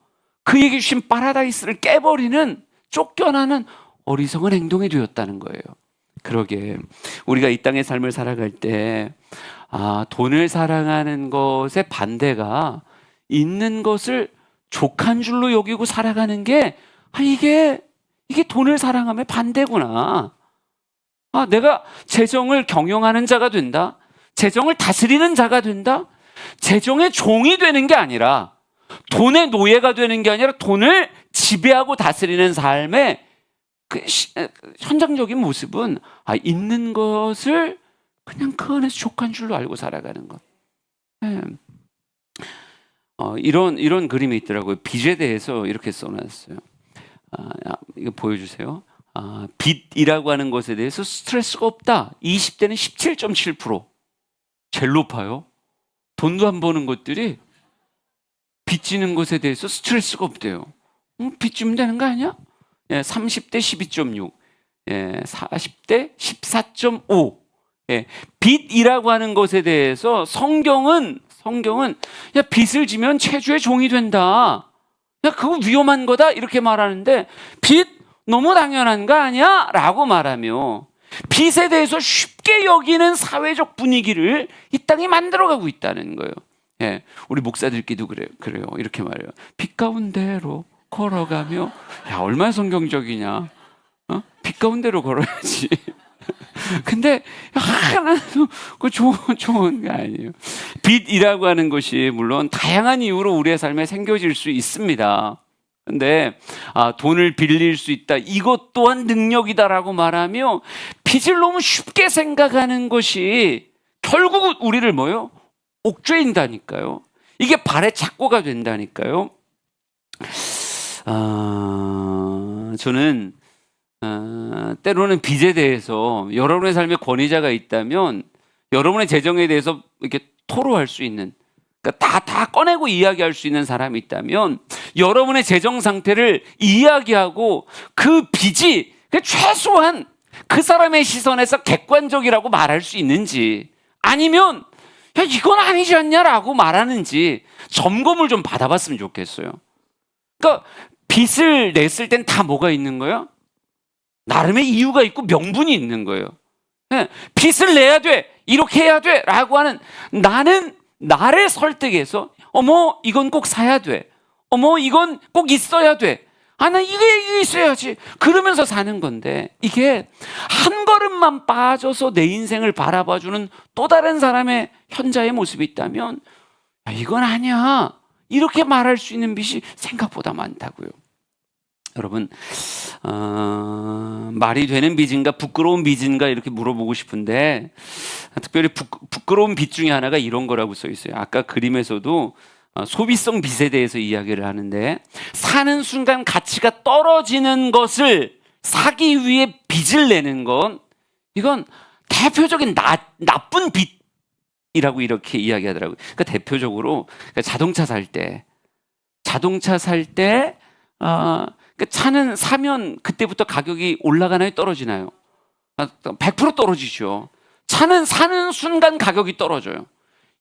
그에게 주신 파라다이스를 깨버리는, 쫓겨나는 어리석은 행동이 되었다는 거예요. 그러게 우리가 이 땅의 삶을 살아갈 때 돈을 사랑하는 것의 반대가 있는 것을 족한 줄로 여기고 살아가는 게 이게 돈을 사랑함의 반대구나. 내가 재정을 경영하는 자가 된다, 재정을 다스리는 자가 된다, 재정의 종이 되는 게 아니라 돈의 노예가 되는 게 아니라 돈을 지배하고 다스리는 삶의 그 현장적인 모습은 있는 것을 그냥 그 안에서 족한 줄로 알고 살아가는 것. 이런 그림이 있더라고요. 빚에 대해서 이렇게 써놨어요. 이거 보여주세요. 빚이라고 하는 것에 대해서 스트레스가 없다. 20대는 17.7%. 제일 높아요. 돈도 안 버는 것들이 빚지는 것에 대해서 스트레스가 없대요. 빚지면 되는 거 아니야? 30대 12.6, 40대 14.5. 빚이라고 하는 것에 대해서 성경은 야, 빚을 지면 체주의 종이 된다. 야, 그거 위험한 거다 이렇게 말하는데, 빚 너무 당연한 거 아니야? 라고 말하며 빚에 대해서 쉽게 여기는 사회적 분위기를 이 땅이 만들어가고 있다는 거예요. 우리 목사들끼리도 그래요. 이렇게 말해요. 빚 가운데로 걸어가며, 야, 얼마나 성경적이냐. 빚 가운데로 걸어야지. 근데 하나도 그 좋은 게 아니에요. 빚이라고 하는 것이 물론 다양한 이유로 우리의 삶에 생겨질 수 있습니다. 근데 돈을 빌릴 수 있다, 이것 또한 능력이다라고 말하며 빚을 너무 쉽게 생각하는 것이 결국 우리를 뭐요? 옥죄인다니까요. 이게 발의 착고가 된다니까요. 저는 때로는 빚에 대해서 여러분의 삶에 권위자가 있다면 여러분의 재정에 대해서 이렇게 토로할 수 있는, 그러니까 다 꺼내고 이야기할 수 있는 사람이 있다면 여러분의 재정 상태를 이야기하고 그 빚이 최소한 그 사람의 시선에서 객관적이라고 말할 수 있는지, 아니면 야, 이건 아니지 않냐라고 말하는지 점검을 좀 받아봤으면 좋겠어요. 그러니까 빚을 냈을 땐 다 뭐가 있는 거예요? 나름의 이유가 있고 명분이 있는 거예요. 빚을 내야 돼, 이렇게 해야 돼 라고 하는, 나는 나를 설득해서 어머 이건 꼭 사야 돼, 어머 이건 꼭 있어야 돼, 나 이게 있어야지 그러면서 사는 건데, 이게 한 걸음만 빠져서 내 인생을 바라봐주는 또 다른 사람의 현자의 모습이 있다면 이건 아니야 이렇게 말할 수 있는 빚이 생각보다 많다고요. 여러분, 말이 되는 빚인가 부끄러운 빚인가 이렇게 물어보고 싶은데, 특별히 부끄러운 빚 중에 하나가 이런 거라고 써 있어요. 아까 그림에서도 소비성 빚에 대해서 이야기를 하는데, 사는 순간 가치가 떨어지는 것을 사기 위해 빚을 내는 건, 이건 대표적인 나쁜 빚이라고 이렇게 이야기하더라고요. 그러니까 대표적으로 자동차 살 때 차는 사면 그때부터 가격이 올라가나요? 떨어지나요? 100% 떨어지죠. 차는 사는 순간 가격이 떨어져요.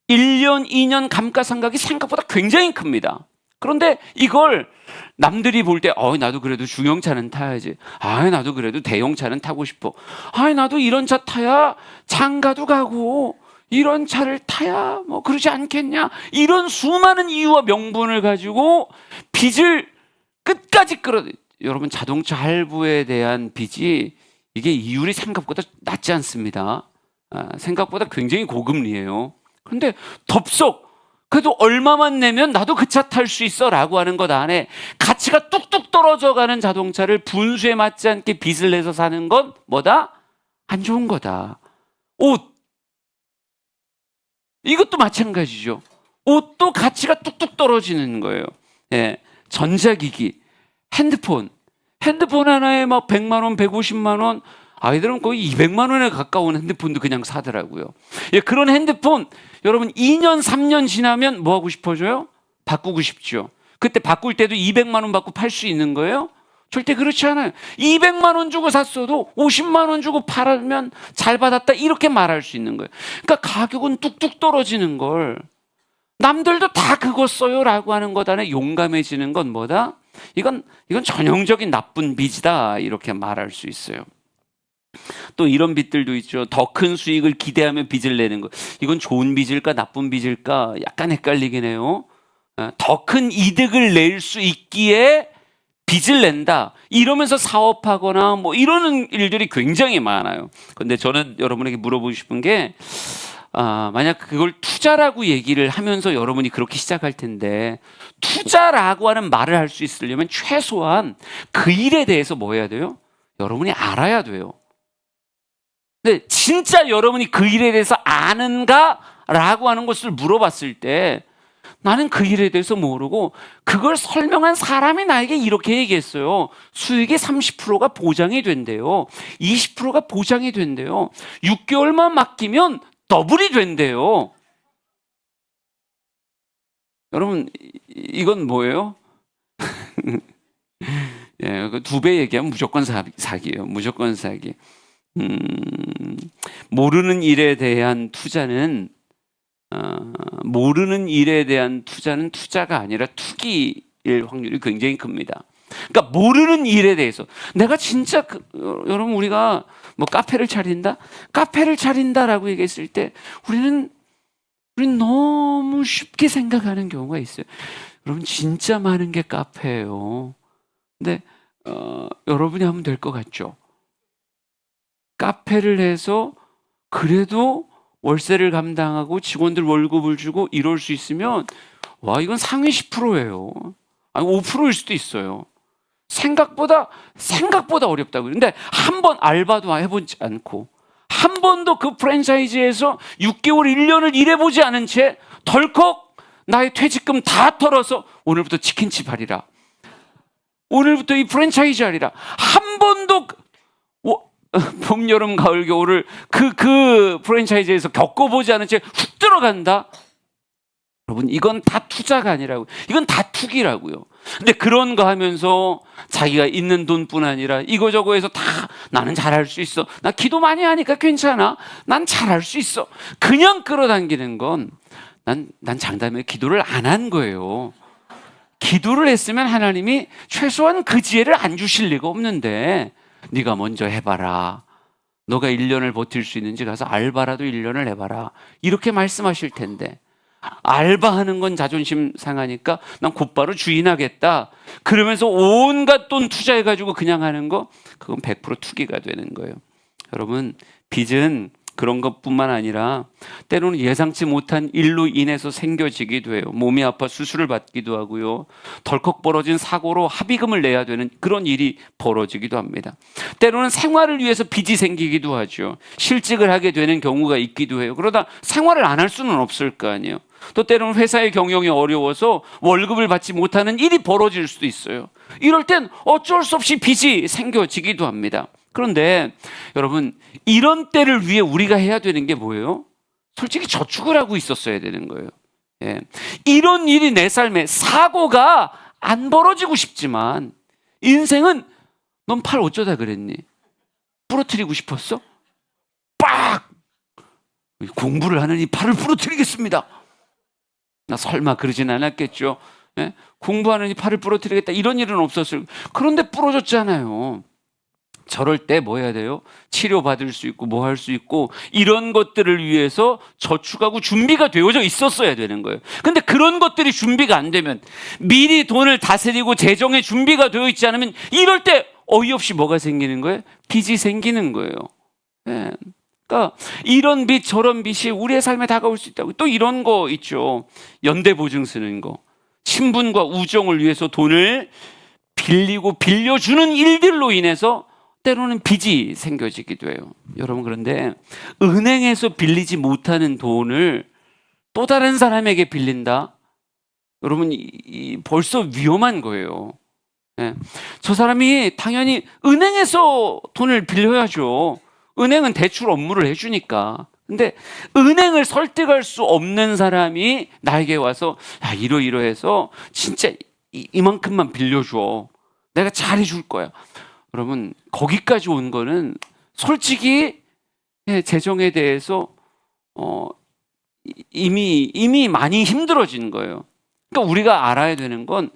1년, 2년 감가상각이 생각보다 굉장히 큽니다. 그런데 이걸 남들이 볼 때 나도 그래도 중형차는 타야지, 나도 그래도 대형차는 타고 싶어, 나도 이런 차 타야 장가도 가고 이런 차를 타야 뭐 그러지 않겠냐, 이런 수많은 이유와 명분을 가지고 빚을 끝까지 여러분, 자동차 할부에 대한 빚이 이게 이율이 생각보다 낮지 않습니다. 생각보다 굉장히 고금리예요. 그런데 덥석 그래도 얼마만 내면 나도 그 차 탈 수 있어 라고 하는 것 안에 가치가 뚝뚝 떨어져가는 자동차를 분수에 맞지 않게 빚을 내서 사는 건 뭐다? 안 좋은 거다. 옷, 이것도 마찬가지죠. 옷도 가치가 뚝뚝 떨어지는 거예요. 예, 전자기기, 핸드폰 하나에 막 100만 원, 150만 원, 아이들은 거의 200만 원에 가까운 핸드폰도 그냥 사더라고요. 예, 그런 핸드폰 여러분 2년, 3년 지나면 뭐 하고 싶어져요? 바꾸고 싶죠. 그때 바꿀 때도 200만 원 받고 팔 수 있는 거예요? 절대 그렇지 않아요. 200만 원 주고 샀어도 50만 원 주고 팔면 잘 받았다 이렇게 말할 수 있는 거예요. 그러니까 가격은 뚝뚝 떨어지는 걸 남들도 다 그거 써요 라고 하는 것 안에 용감해지는 건 뭐다? 이건 전형적인 나쁜 빚이다 이렇게 말할 수 있어요. 또 이런 빚들도 있죠. 더 큰 수익을 기대하며 빚을 내는 거. 이건 좋은 빚일까 나쁜 빚일까 약간 헷갈리긴 해요. 더 큰 이득을 낼 수 있기에 빚을 낸다. 이러면서 사업하거나 뭐 이러는 일들이 굉장히 많아요. 근데 저는 여러분에게 물어보고 싶은 게 만약 그걸 투자라고 얘기를 하면서 여러분이 그렇게 시작할 텐데 투자라고 하는 말을 할 수 있으려면 최소한 그 일에 대해서 뭐 해야 돼요? 여러분이 알아야 돼요. 근데 진짜 여러분이 그 일에 대해서 아는가? 라고 하는 것을 물어봤을 때 나는 그 일에 대해서 모르고 그걸 설명한 사람이 나에게 이렇게 얘기했어요. 수익의 30%가 보장이 된대요. 20%가 보장이 된대요. 6개월만 맡기면 더블이 된대요. 여러분 이건 뭐예요? 예, 2배 얘기하면 무조건 사기예요. 무조건 사기. 모르는 일에 대한 투자는 투자가 아니라 투기일 확률이 굉장히 큽니다. 그러니까 모르는 일에 대해서 내가 진짜 여러분 우리가 뭐 카페를 차린다라고 얘기했을 때 우리는 너무 쉽게 생각하는 경우가 있어요. 여러분 진짜 많은 게 카페예요. 근데 여러분이 하면 될 것 같죠? 카페를 해서 그래도 월세를 감당하고 직원들 월급을 주고 이럴 수 있으면 와 이건 상위 10%예요. 아니 5%일 수도 있어요. 생각보다 어렵다고요. 근데 한 번 알바도 해보지 않고 한 번도 그 프랜차이즈에서 6개월, 1년을 일해보지 않은 채 덜컥 나의 퇴직금 다 털어서 오늘부터 치킨집 하리라. 오늘부터 이 프랜차이즈 하리라. 한 번도 봄, 여름, 가을, 겨울을 그 프랜차이즈에서 겪어보지 않은 채 훅 들어간다. 여러분 이건 다 투자가 아니라고. 이건 다 투기라고요. 근데 그런 거 하면서 자기가 있는 돈뿐 아니라 이거저거 해서 다 나는 잘할 수 있어. 나 기도 많이 하니까 괜찮아. 난 잘할 수 있어. 그냥 끌어당기는 건 난 장담해 기도를 안 한 거예요. 기도를 했으면 하나님이 최소한 그 지혜를 안 주실 리가 없는데 네가 먼저 해봐라. 너가 1년을 버틸 수 있는지 가서 알바라도 1년을 해봐라. 이렇게 말씀하실 텐데 알바하는 건 자존심 상하니까 난 곧바로 주인하겠다. 그러면서 온갖 돈 투자해가지고 그냥 하는 거 그건 100% 투기가 되는 거예요. 여러분 빚은 그런 것뿐만 아니라 때로는 예상치 못한 일로 인해서 생겨지기도 해요. 몸이 아파 수술을 받기도 하고요. 덜컥 벌어진 사고로 합의금을 내야 되는 그런 일이 벌어지기도 합니다. 때로는 생활을 위해서 빚이 생기기도 하죠. 실직을 하게 되는 경우가 있기도 해요. 그러다 생활을 안 할 수는 없을 거 아니에요. 또 때로는 회사의 경영이 어려워서 월급을 받지 못하는 일이 벌어질 수도 있어요. 이럴 땐 어쩔 수 없이 빚이 생겨지기도 합니다. 그런데 여러분 이런 때를 위해 우리가 해야 되는 게 뭐예요? 솔직히 저축을 하고 있었어야 되는 거예요. 예. 이런 일이 내 삶에 사고가 안 벌어지고 싶지만 인생은 넌 팔 어쩌다 그랬니? 부러뜨리고 싶었어? 빡! 공부를 하느니 팔을 부러뜨리겠습니다. 나 설마 그러진 않았겠죠. 예? 공부하느니 팔을 부러뜨리겠다 이런 일은 없었을. 그런데 부러졌잖아요. 저럴 때 뭐 해야 돼요? 치료받을 수 있고 뭐 할 수 있고 이런 것들을 위해서 저축하고 준비가 되어져 있었어야 되는 거예요. 근데 그런 것들이 준비가 안 되면 미리 돈을 다스리고 재정에 준비가 되어 있지 않으면 이럴 때 어이없이 뭐가 생기는 거예요? 빚이 생기는 거예요. 네. 그러니까 이런 빚 저런 빚이 우리의 삶에 다가올 수 있다고. 또 이런 거 있죠. 연대보증 쓰는 거. 친분과 우정을 위해서 돈을 빌리고 빌려주는 일들로 인해서 때로는 빚이 생겨지기도 해요. 여러분, 그런데 은행에서 빌리지 못하는 돈을 또 다른 사람에게 빌린다? 여러분, 벌써 위험한 거예요. 예. 저 사람이 당연히 은행에서 돈을 빌려야죠. 은행은 대출 업무를 해주니까. 근데 은행을 설득할 수 없는 사람이 나에게 와서 야, 이러이러해서 진짜 이만큼만 빌려줘. 내가 잘해줄 거야. 여러분, 거기까지 온 거는 솔직히 재정에 대해서 이미 많이 힘들어진 거예요. 그러니까 우리가 알아야 되는 건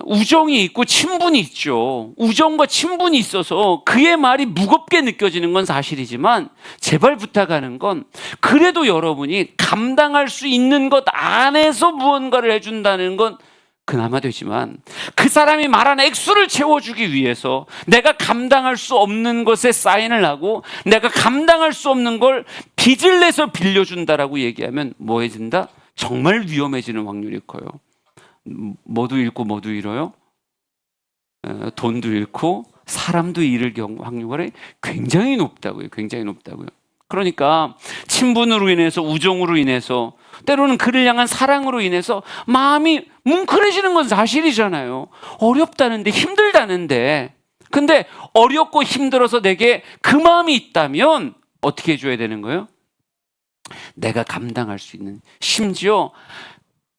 우정이 있고 친분이 있죠. 우정과 친분이 있어서 그의 말이 무겁게 느껴지는 건 사실이지만 제발 부탁하는 건 그래도 여러분이 감당할 수 있는 것 안에서 무언가를 해준다는 건 그나마 되지만 그 사람이 말한 액수를 채워주기 위해서 내가 감당할 수 없는 것에 사인을 하고 내가 감당할 수 없는 걸 빚을 내서 빌려준다라고 얘기하면 뭐해진다? 정말 위험해지는 확률이 커요. 뭐도 잃고 뭐도 잃어요? 돈도 잃고 사람도 잃을 확률이 굉장히 높다고요. 굉장히 높다고요. 그러니까 친분으로 인해서 우정으로 인해서 때로는 그를 향한 사랑으로 인해서 마음이 뭉클해지는 건 사실이잖아요. 어렵다는데 힘들다는데 근데 어렵고 힘들어서 내게 그 마음이 있다면 어떻게 해줘야 되는 거예요? 내가 감당할 수 있는, 심지어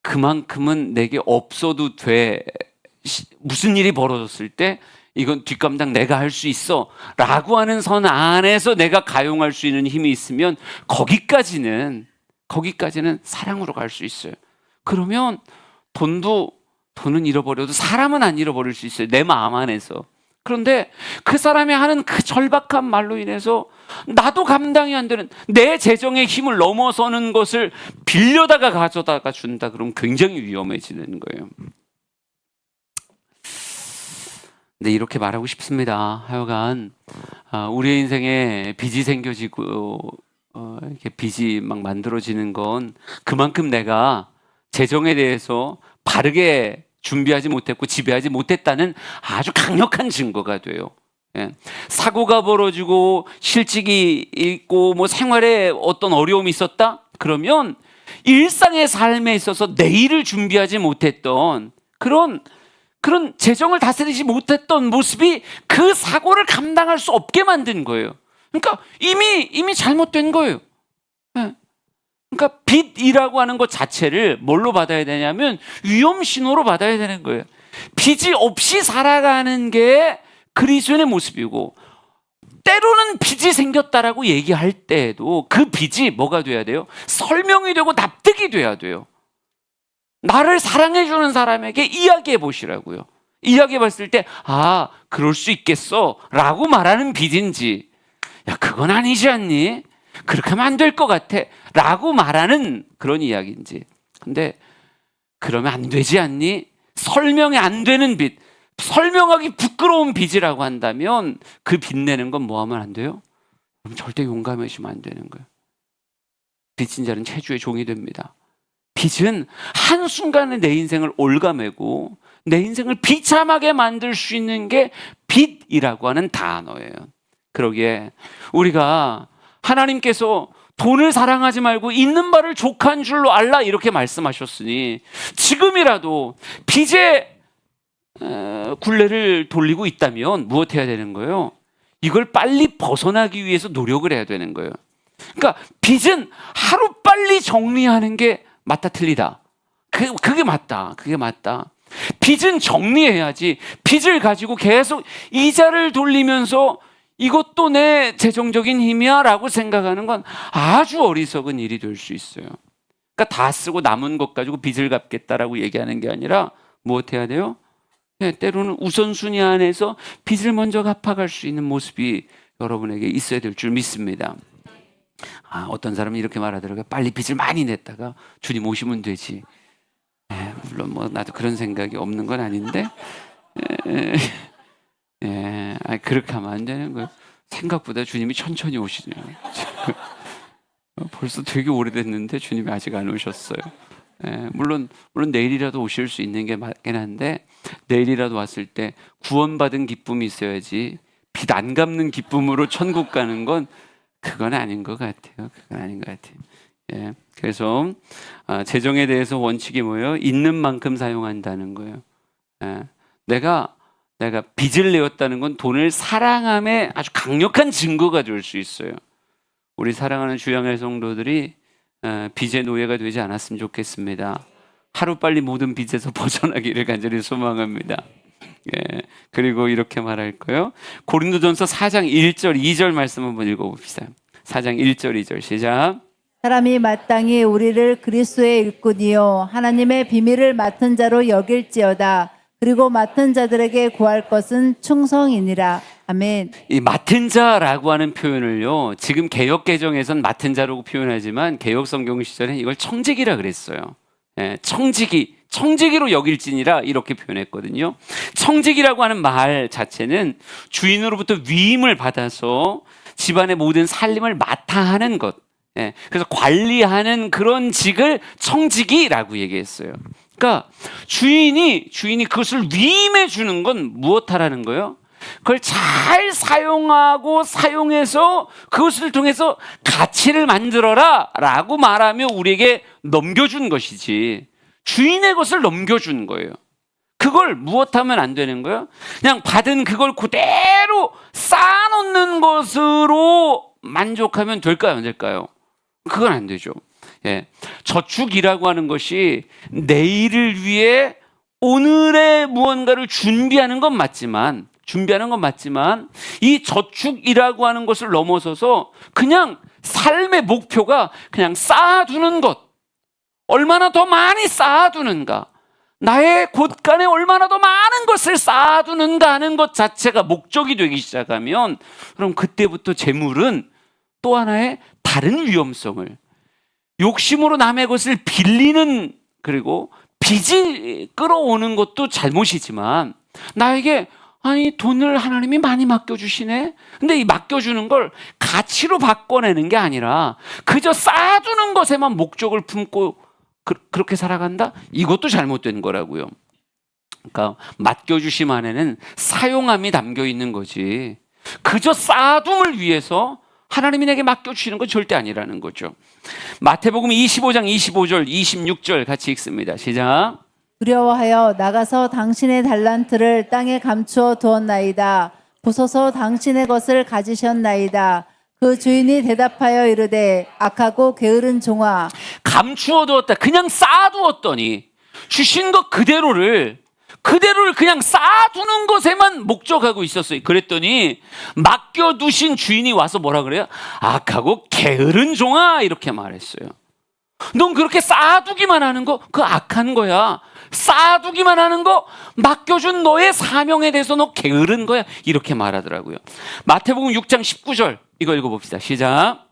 그만큼은 내게 없어도 돼. 무슨 일이 벌어졌을 때 이건 뒷감당 내가 할 수 있어 라고 하는 선 안에서 내가 가용할 수 있는 힘이 있으면 거기까지는 사랑으로 갈 수 있어요. 그러면 돈은 잃어버려도 사람은 안 잃어버릴 수 있어요. 내 마음 안에서. 그런데 그 사람이 하는 그 절박한 말로 인해서 나도 감당이 안 되는 내 재정의 힘을 넘어서는 것을 빌려다가 가져다가 준다. 그러면 굉장히 위험해지는 거예요. 네, 이렇게 말하고 싶습니다. 하여간 우리의 인생에 빚이 생겨지고 이렇게 빚이 막 만들어지는 건 그만큼 내가 재정에 대해서 바르게 준비하지 못했고 지배하지 못했다는 아주 강력한 증거가 돼요. 예. 사고가 벌어지고 실직이 있고 뭐 생활에 어떤 어려움이 있었다? 그러면 일상의 삶에 있어서 내일을 준비하지 못했던 그런 재정을 다스리지 못했던 모습이 그 사고를 감당할 수 없게 만든 거예요. 그러니까 이미 잘못된 거예요. 예. 그러니까 빚이라고 하는 것 자체를 뭘로 받아야 되냐면 위험 신호로 받아야 되는 거예요. 빚이 없이 살아가는 게 그리스도인의 모습이고, 때로는 빚이 생겼다라고 얘기할 때에도 그 빚이 뭐가 돼야 돼요? 설명이 되고 납득이 돼야 돼요. 나를 사랑해주는 사람에게 이야기해 보시라고요. 이야기해 봤을 때 그럴 수 있겠어 라고 말하는 빚인지, 야 그건 아니지 않니? 그렇게 하면 안 될 것 같아 라고 말하는 그런 이야기인지. 근데 그러면 안 되지 않니? 설명이 안 되는 빚, 설명하기 부끄러운 빚이라고 한다면 그 빚 내는 건 뭐 하면 안 돼요? 그럼 절대 용감해지면 안 되는 거예요. 빚진 자는 체주의 종이 됩니다. 빚은 한순간에 내 인생을 올가매고 내 인생을 비참하게 만들 수 있는 게 빚이라고 하는 단어예요. 그러기에 우리가 하나님께서 돈을 사랑하지 말고 있는 바를 족한 줄로 알라 이렇게 말씀하셨으니 지금이라도 빚의 굴레를 돌리고 있다면 무엇해야 되는 거예요? 이걸 빨리 벗어나기 위해서 노력을 해야 되는 거예요. 그러니까 빚은 하루빨리 정리하는 게 맞다 틀리다. 그게 맞다. 그게 맞다. 빚은 정리해야지 빚을 가지고 계속 이자를 돌리면서 이것도 내 재정적인 힘이야 라고 생각하는 건 아주 어리석은 일이 될 수 있어요. 그러니까 다 쓰고 남은 것 가지고 빚을 갚겠다라고 얘기하는 게 아니라 무엇해야 돼요? 때로는 우선순위 안에서 빚을 먼저 갚아갈 수 있는 모습이 여러분에게 있어야 될 줄 믿습니다. 어떤 사람은 이렇게 말하더라고요. 빨리 빚을 많이 냈다가 주님 오시면 되지. 물론 뭐 나도 그런 생각이 없는 건 아닌데 그렇게 하면 안 되는 거예요. 생각보다 주님이 천천히 오시네요. 벌써 되게 오래됐는데 주님이 아직 안 오셨어요. 물론 내일이라도 오실 수 있는 게 맞긴 한데, 내일이라도 왔을 때 구원받은 기쁨이 있어야지 빚 안 갚는 기쁨으로 천국 가는 건 그건 아닌 것 같아요. 그건 아닌 것 같아요. 그래서 재정에 대해서 원칙이 뭐예요? 있는 만큼 사용한다는 거예요. 내가 빚을 내었다는 건 돈을 사랑함의 아주 강력한 증거가 될 수 있어요. 우리 사랑하는 주양의 성도들이 빚의 노예가 되지 않았으면 좋겠습니다. 하루빨리 모든 빚에서 벗어나기를 간절히 소망합니다. 그리고 이렇게 말할 거예요. 고린도전서 4장 1절 2절 말씀 한번 읽어봅시다. 4장 1절 2절 시작. 사람이 마땅히 우리를 그리스도의 일꾼이요 하나님의 비밀을 맡은 자로 여길지어다. 그리고 맡은 자들에게 구할 것은 충성이니라. 아멘. 이 맡은 자라고 하는 표현을요, 지금 개역 개정에선 맡은 자라고 표현하지만 개역 성경 시절에 이걸 청지기라 그랬어요. 청지기로 여길지니라 이렇게 표현했거든요. 청지기라고 하는 말 자체는 주인으로부터 위임을 받아서 집안의 모든 살림을 맡아 하는 것, 그래서 관리하는 그런 직을 청지기라고 얘기했어요. 그러니까 주인이 그것을 위임해 주는 건 무엇하라는 거예요? 그걸 잘 사용하고 사용해서 그것을 통해서 가치를 만들어라 라고 말하며 우리에게 넘겨준 것이지, 주인의 것을 넘겨준 거예요. 그걸 무엇하면 안 되는 거예요? 그냥 받은 그걸 그대로 쌓아놓는 것으로 만족하면 될까요? 안 될까요? 그건 안 되죠. 저축이라고 하는 것이 내일을 위해 오늘의 무언가를 준비하는 건 맞지만 이 저축이라고 하는 것을 넘어서서 그냥 삶의 목표가 그냥 쌓아두는 것, 얼마나 더 많이 쌓아두는가, 나의 곳간에 얼마나 더 많은 것을 쌓아두는가 하는 것 자체가 목적이 되기 시작하면, 그럼 그때부터 재물은 또 하나의 다른 위험성을, 욕심으로 남의 것을 빌리는, 그리고 빚이 끌어오는 것도 잘못이지만, 나에게 돈을 하나님이 많이 맡겨주시네. 근데 이 맡겨주는 걸 가치로 바꿔내는 게 아니라 그저 쌓아두는 것에만 목적을 품고 그렇게 살아간다? 이것도 잘못된 거라고요. 그러니까 맡겨주심 안에는 사용함이 담겨 있는 거지, 그저 쌓아둠을 위해서 하나님이 내게 맡겨주시는 건 절대 아니라는 거죠. 마태복음 25장 25절 26절 같이 읽습니다. 시작. 두려워하여 나가서 당신의 달란트를 땅에 감추어 두었나이다. 보소서 당신의 것을 가지셨나이다. 그 주인이 대답하여 이르되 악하고 게으른 종아. 감추어 두었다. 그냥 쌓아두었더니 주신 것 그대로를 그냥 쌓아두는 것에만 목적하고 있었어요. 그랬더니 맡겨두신 주인이 와서 뭐라 그래요? 악하고 게으른 종아, 이렇게 말했어요. 넌 그렇게 쌓아두기만 하는 거, 그거 악한 거야. 쌓아두기만 하는 거, 맡겨준 너의 사명에 대해서 너 게으른 거야, 이렇게 말하더라고요. 마태복음 6장 19절 이거 읽어봅시다. 시작.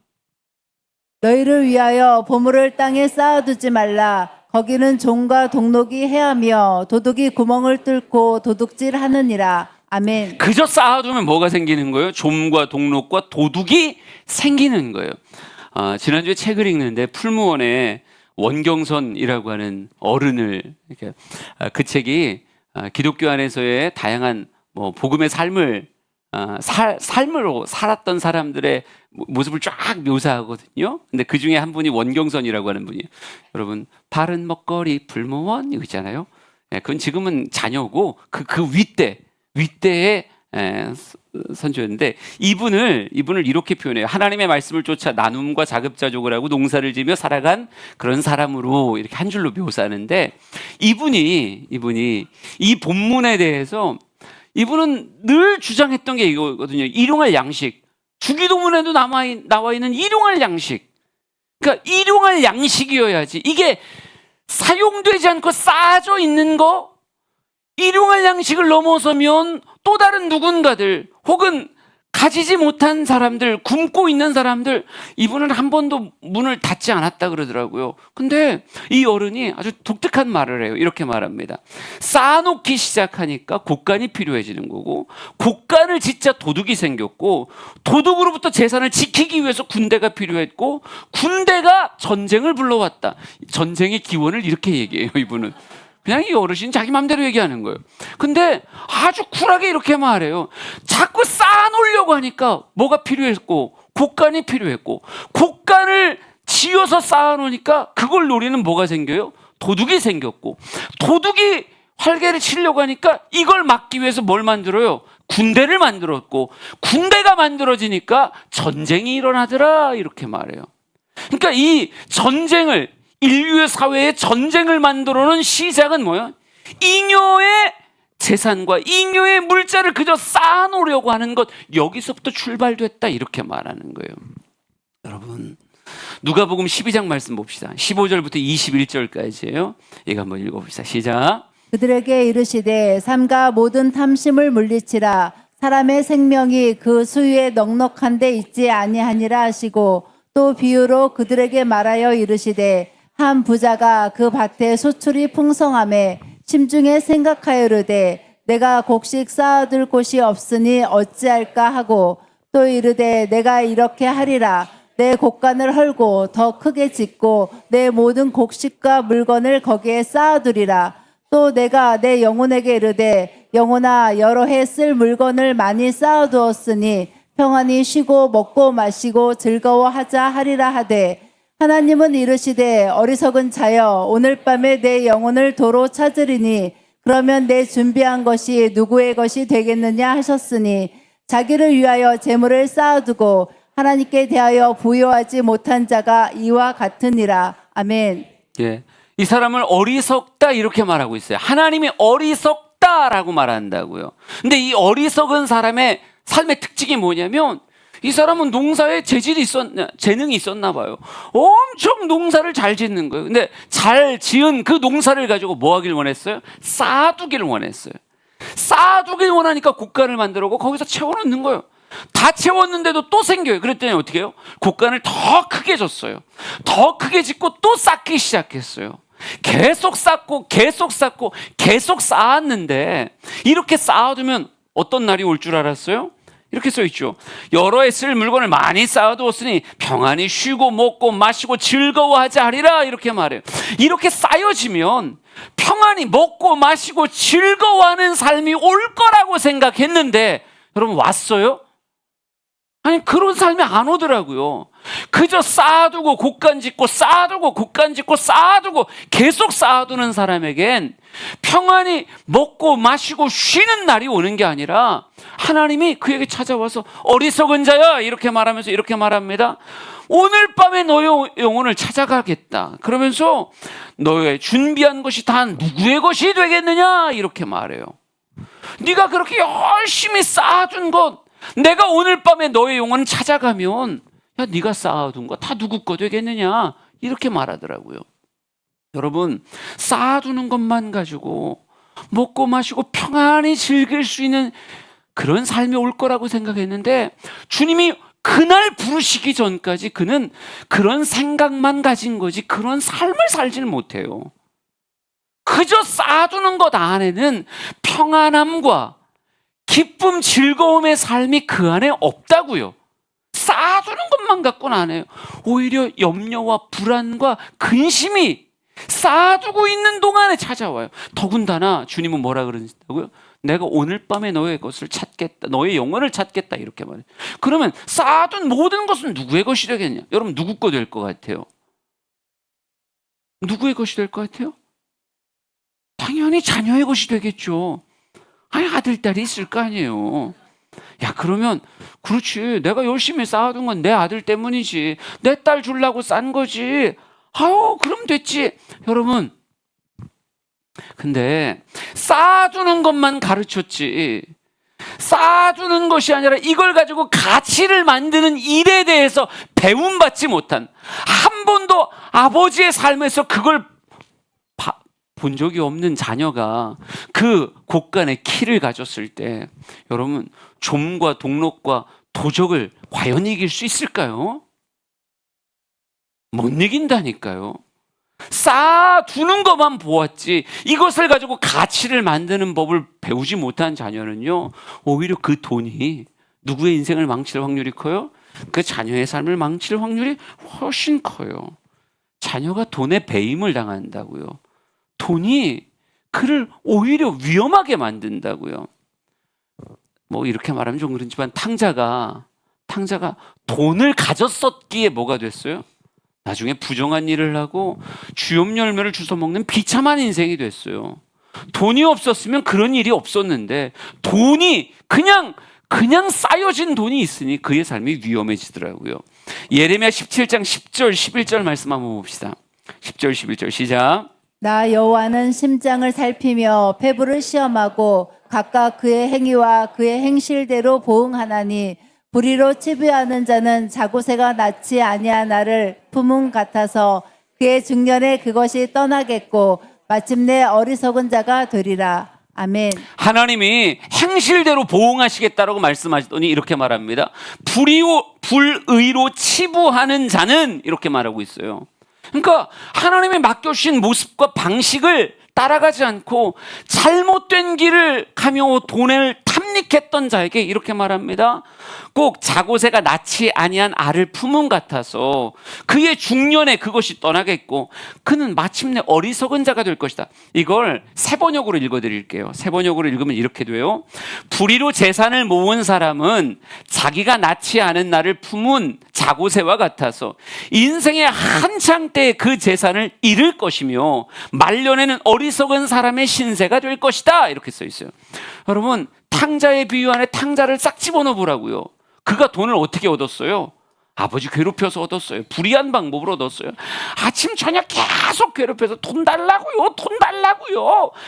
너희를 위하여 보물을 땅에 쌓아두지 말라. 거기는 종과 동록이 해하며 도둑이 구멍을 뚫고 도둑질하느니라. 아멘. 그저 쌓아두면 뭐가 생기는 거예요? 좀과 동록과 도둑이 생기는 거예요. 지난주에 책을 읽는데 풀무원의 원경선이라고 하는 어른을, 이렇게 그 책이 기독교 안에서의 다양한 복음의 삶을 삶으로 살았던 사람들의 모습을 쫙 묘사하거든요. 근데 그 중에 한 분이 원경선이라고 하는 분이에요. 여러분, 바른 먹거리 풀무원 이거 있잖아요. 그건 지금은 자녀고 그 윗대의 선조였는데, 이분을 이렇게 표현해요. 하나님의 말씀을 쫓아 나눔과 자급자족을 하고 농사를 지며 살아간 그런 사람으로 이렇게 한 줄로 묘사하는데, 이분이 이 본문에 대해서 이분은 늘 주장했던 게 이거거든요. 일용할 양식. 주기도문에도 나와 있는 일용할 양식. 그러니까 일용할 양식이어야지. 이게 사용되지 않고 쌓아져 있는 거, 일용할 양식을 넘어서면 또 다른 누군가들 혹은 가지지 못한 사람들, 굶고 있는 사람들, 이분은 한 번도 문을 닫지 않았다 그러더라고요. 근데 이 어른이 아주 독특한 말을 해요. 이렇게 말합니다. 쌓아놓기 시작하니까 곳간이 필요해지는 거고, 곳간을 짓자 도둑이 생겼고, 도둑으로부터 재산을 지키기 위해서 군대가 필요했고, 군대가 전쟁을 불러왔다. 전쟁의 기원을 이렇게 얘기해요, 이분은. 그냥 이 어르신 자기 마음대로 얘기하는 거예요. 근데 아주 쿨하게 이렇게 말해요. 자꾸 쌓아놓으려고 하니까 뭐가 필요했고, 곳간이 필요했고, 곳간을 지어서 쌓아놓으니까 그걸 노리는 뭐가 생겨요? 도둑이 생겼고, 도둑이 활개를 치려고 하니까 이걸 막기 위해서 뭘 만들어요? 군대를 만들었고, 군대가 만들어지니까 전쟁이 일어나더라, 이렇게 말해요. 그러니까 이 전쟁을, 인류의 사회에 전쟁을 만들어 놓은 시작은 뭐예요? 잉여의 재산과 잉여의 물자를 그저 쌓아놓으려고 하는 것, 여기서부터 출발됐다, 이렇게 말하는 거예요. 여러분, 누가복음 12장 말씀 봅시다. 15절부터 21절까지예요. 이거 한번 읽어봅시다. 시작. 그들에게 이르시되 삼가 모든 탐심을 물리치라. 사람의 생명이 그 수유에 넉넉한 데 있지 아니하니라 하시고, 또 비유로 그들에게 말하여 이르시되 한 부자가 그 밭에 소출이 풍성함에 심중에 생각하여르되 내가 곡식 쌓아둘 곳이 없으니 어찌할까 하고, 또 이르되 내가 이렇게 하리라. 내 곡간을 헐고 더 크게 짓고 내 모든 곡식과 물건을 거기에 쌓아두리라. 또 내가 내 영혼에게 이르되 영혼아, 여러 해 쓸 물건을 많이 쌓아두었으니 평안히 쉬고 먹고 마시고 즐거워하자 하리라 하되, 하나님은 이르시되 어리석은 자여, 오늘 밤에 내 영혼을 도로 찾으리니 그러면 내 준비한 것이 누구의 것이 되겠느냐 하셨으니, 자기를 위하여 재물을 쌓아두고 하나님께 대하여 부여하지 못한 자가 이와 같으니라. 아멘. 예, 이 사람을 어리석다 이렇게 말하고 있어요. 하나님이 어리석다라고 말한다고요. 근데 이 어리석은 사람의 삶의 특징이 뭐냐면, 이 사람은 농사에 재능이 있었나 봐요. 엄청 농사를 잘 짓는 거예요. 근데 잘 지은 그 농사를 가지고 뭐 하길 원했어요? 쌓아두기를 원했어요. 쌓아두길 원하니까 곳간을 만들고 거기서 채워넣는 거예요. 다 채웠는데도 또 생겨요. 그랬더니 어떻게 해요? 곳간을 더 크게 줬어요. 더 크게 짓고 또 쌓기 시작했어요. 계속 쌓고 계속 쌓고 계속 쌓았는데, 이렇게 쌓아두면 어떤 날이 올 줄 알았어요? 이렇게 써 있죠. 여러 해 쓸 물건을 많이 쌓아두었으니 평안히 쉬고 먹고 마시고 즐거워하자 하리라, 이렇게 말해요. 이렇게 쌓여지면 평안히 먹고 마시고 즐거워하는 삶이 올 거라고 생각했는데, 여러분 왔어요? 아니, 그런 삶이 안 오더라고요. 그저 쌓아두고 곳간 짓고 쌓아두고 곳간 짓고 쌓아두고 계속 쌓아두는 사람에겐 평안히 먹고 마시고 쉬는 날이 오는 게 아니라, 하나님이 그에게 찾아와서 어리석은 자야, 이렇게 말하면서 이렇게 말합니다. 오늘 밤에 너의 영혼을 찾아가겠다. 그러면서 너의 준비한 것이 다 누구의 것이 되겠느냐, 이렇게 말해요. 네가 그렇게 열심히 쌓아둔 것, 내가 오늘 밤에 너의 영혼을 찾아가면, 야, 네가 쌓아둔 거 다 누구 거 되겠느냐, 이렇게 말하더라고요. 여러분, 쌓아두는 것만 가지고 먹고 마시고 평안히 즐길 수 있는 그런 삶이 올 거라고 생각했는데, 주님이 그날 부르시기 전까지 그는 그런 생각만 가진 거지 그런 삶을 살지는 못해요. 그저 쌓아두는 것 안에는 평안함과 기쁨, 즐거움의 삶이 그 안에 없다고요. 쌓아두는 것만 갖고는 안 해요. 오히려 염려와 불안과 근심이 쌓아두고 있는 동안에 찾아와요. 더군다나 주님은 뭐라 그러신다고요? 내가 오늘 밤에 너의 것을 찾겠다, 너의 영혼을 찾겠다, 이렇게 말해요. 그러면 쌓아둔 모든 것은 누구의 것이 되겠냐? 여러분, 누구 거 될 것 같아요? 누구의 것이 될 것 같아요? 당연히 자녀의 것이 되겠죠. 아니, 아들, 딸이 있을 거 아니에요. 야, 그러면 그렇지, 내가 열심히 쌓아둔 건 내 아들 때문이지, 내 딸 주려고 싼 거지, 아유, 그럼 됐지. 여러분, 근데 쌓아두는 것만 가르쳤지, 쌓아두는 것이 아니라 이걸 가지고 가치를 만드는 일에 대해서 배움받지 못한, 한 번도 아버지의 삶에서 그걸 본 적이 없는 자녀가 그 곳간에 키를 가졌을 때, 여러분, 좀과 동록과 도적을 과연 이길 수 있을까요? 못 이긴다니까요. 쌓아두는 것만 보았지 이것을 가지고 가치를 만드는 법을 배우지 못한 자녀는요, 오히려 그 돈이 누구의 인생을 망칠 확률이 커요? 그 자녀의 삶을 망칠 확률이 훨씬 커요. 자녀가 돈에 배임을 당한다고요. 돈이 그를 오히려 위험하게 만든다고요. 뭐 이렇게 말하면 좀 그렇지만 탕자가 돈을 가졌었기에 뭐가 됐어요? 나중에 부정한 일을 하고 주염 열매를 주워 먹는 비참한 인생이 됐어요. 돈이 없었으면 그런 일이 없었는데 돈이 그냥 쌓여진 돈이 있으니 그의 삶이 위험해지더라고요. 예레미야 17장 10절 11절 말씀 한번 봅시다. 10절 11절 시작. 나 여호와는 심장을 살피며 폐부를 시험하고 각각 그의 행위와 그의 행실대로 보응하나니 불의로 치부하는 자는 자고새가 낳지 아니한 나를 품은 같아서 그의 중년에 그것이 떠나겠고 마침내 어리석은 자가 되리라. 아멘. 하나님이 행실대로 보응하시겠다라고 말씀하시더니 이렇게 말합니다. 불의로 치부하는 자는 이렇게 말하고 있어요. 그러니까 하나님이 맡겨주신 모습과 방식을 따라가지 않고 잘못된 길을 가며 돈을 탐닉했던 자에게 이렇게 말합니다. 꼭 자고새가 낳지 아니한 알을 품은 같아서 그의 중년에 그것이 떠나겠고 그는 마침내 어리석은 자가 될 것이다. 이걸 세 번역으로 읽어드릴게요. 세 번역으로 읽으면 이렇게 돼요. 불의로 재산을 모은 사람은 자기가 낳지 않은 날을 품은 자고새와 같아서 인생의 한창 때 그 재산을 잃을 것이며 말년에는 어리석은 사람의 신세가 될 것이다. 이렇게 써 있어요. 여러분, 탕자의 비유 안에 탕자를 싹 집어넣어 보라고요. 그가 돈을 어떻게 얻었어요? 아버지 괴롭혀서 얻었어요. 불의한 방법으로 얻었어요. 아침 저녁 계속 괴롭혀서 돈 달라고요.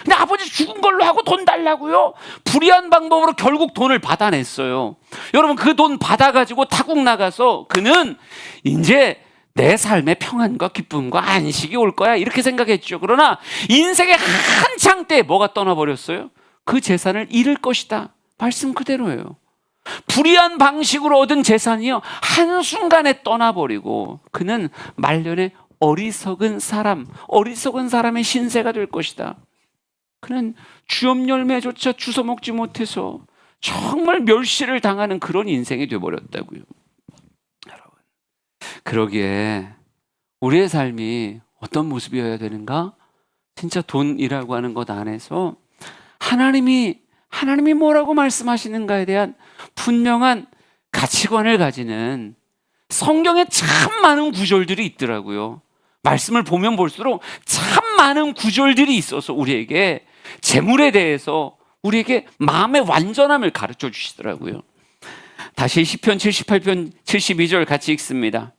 근데 아버지 죽은 걸로 하고 돈 달라고요. 불의한 방법으로 결국 돈을 받아냈어요. 여러분, 그 돈 받아가지고 타국 나가서 그는 이제 내 삶의 평안과 기쁨과 안식이 올 거야 이렇게 생각했죠. 그러나 인생의 한창 때 뭐가 떠나버렸어요? 그 재산을 잃을 것이다. 말씀 그대로예요. 불의한 방식으로 얻은 재산이요 한순간에 떠나버리고 그는 말년에 어리석은 사람의 신세가 될 것이다. 그는 주염 열매조차 주워 먹지 못해서 정말 멸시를 당하는 그런 인생이 되어버렸다고요. 여러분, 그러기에 우리의 삶이 어떤 모습이어야 되는가? 진짜 돈이라고 하는 것 안에서 하나님이 뭐라고 말씀하시는가에 대한 분명한 가치관을 가지는 성경에 참 많은 구절들이 있더라고요. 말씀을 보면 볼수록 참 많은 구절들이 있어서 우리에게 재물에 대해서 우리에게 마음의 완전함을 가르쳐 주시더라고요. 다시 시편 78편 72절 같이 읽습니다.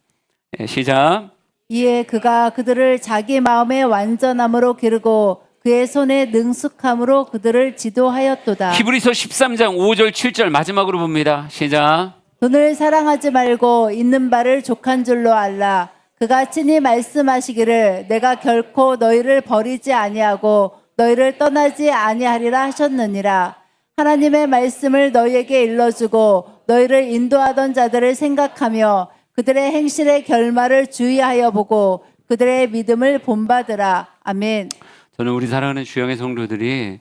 시작. 이에 그가 그들을 자기 마음의 완전함으로 기르고 그의 손의 능숙함으로 그들을 지도하였도다. 히브리서 13장 5절 7절 마지막으로 봅니다. 시작. 돈을 사랑하지 말고 있는 바를 족한 줄로 알라. 그가 친히 말씀하시기를 내가 결코 너희를 버리지 아니하고 너희를 떠나지 아니하리라 하셨느니라. 하나님의 말씀을 너희에게 일러주고 너희를 인도하던 자들을 생각하며 그들의 행실의 결말을 주의하여 보고 그들의 믿음을 본받으라. 아멘. 저는 우리 사랑하는 주영의 성도들이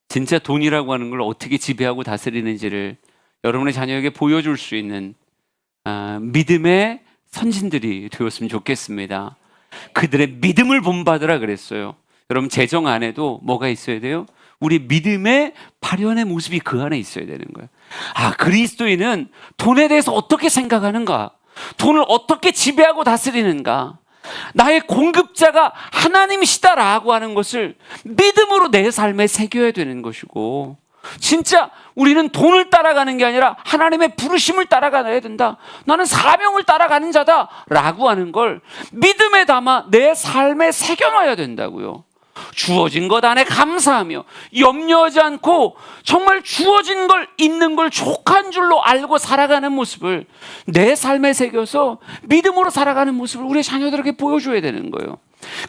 진짜 돈이라고 하는 걸 어떻게 지배하고 다스리는지를 여러분의 자녀에게 보여줄 수 있는 믿음의 선진들이 되었으면 좋겠습니다. 그들의 믿음을 본받으라 그랬어요. 여러분, 재정 안에도 뭐가 있어야 돼요? 우리 믿음의 발현의 모습이 그 안에 있어야 되는 거예요. 그리스도인은 돈에 대해서 어떻게 생각하는가? 돈을 어떻게 지배하고 다스리는가? 나의 공급자가 하나님이시다라고 하는 것을 믿음으로 내 삶에 새겨야 되는 것이고, 진짜 우리는 돈을 따라가는 게 아니라 하나님의 부르심을 따라가야 된다. 나는 사명을 따라가는 자다라고 하는 걸 믿음에 담아 내 삶에 새겨놔야 된다고요. 주어진 것 안에 감사하며 염려하지 않고 정말 주어진 걸 있는 걸 족한 줄로 알고 살아가는 모습을 내 삶에 새겨서 믿음으로 살아가는 모습을 우리 자녀들에게 보여줘야 되는 거예요.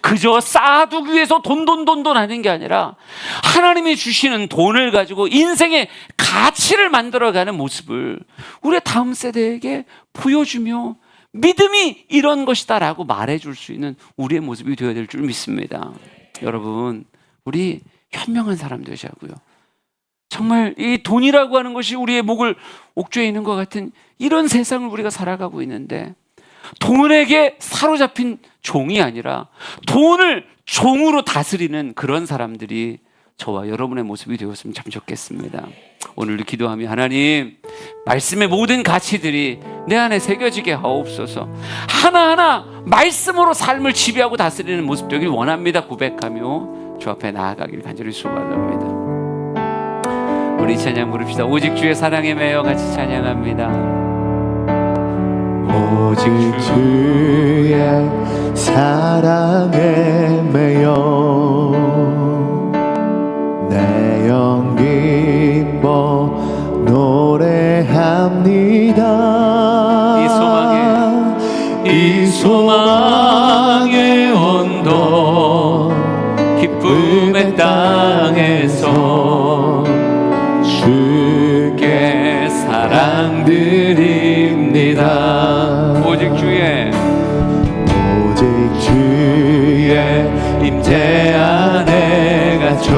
그저 쌓아두기 위해서 돈 하는 게 아니라 하나님이 주시는 돈을 가지고 인생의 가치를 만들어가는 모습을 우리의 다음 세대에게 보여주며 믿음이 이런 것이다라고 말해줄 수 있는 우리의 모습이 되어야 될 줄 믿습니다. 여러분, 우리 현명한 사람 되자고요. 정말 이 돈이라고 하는 것이 우리의 목을 옥죄어 있는 것 같은 이런 세상을 우리가 살아가고 있는데, 돈에게 사로잡힌 종이 아니라 돈을 종으로 다스리는 그런 사람들이 저와 여러분의 모습이 되었으면 참 좋겠습니다. 오늘도 기도하며 하나님, 말씀의 모든 가치들이 내 안에 새겨지게 하옵소서. 하나하나 말씀으로 삶을 지배하고 다스리는 모습 되길 원합니다. 고백하며 주 앞에 나아가길 간절히 소원합니다. 우리 찬양 부릅시다. 오직 주의 사랑에 매여 같이 찬양합니다. 오직 주의 사랑에 매여 내 영 기뻐 노래합니다. 이 소망의 언덕 기쁨의 땅에서 주께 사랑 드립니다. 오직 주의 임재 안에 갇혀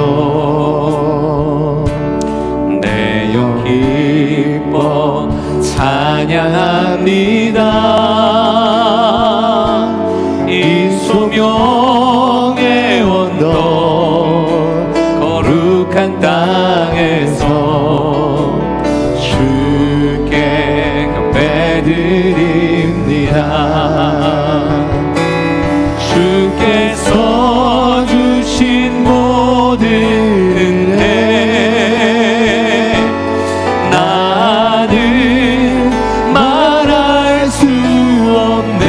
내 영 기뻐 찬양합니다. 이 소명의 언덕 거룩한 땅에서 주께 경배드립니다. 주께서 주신 모든 은혜 나는 말할 수 없네.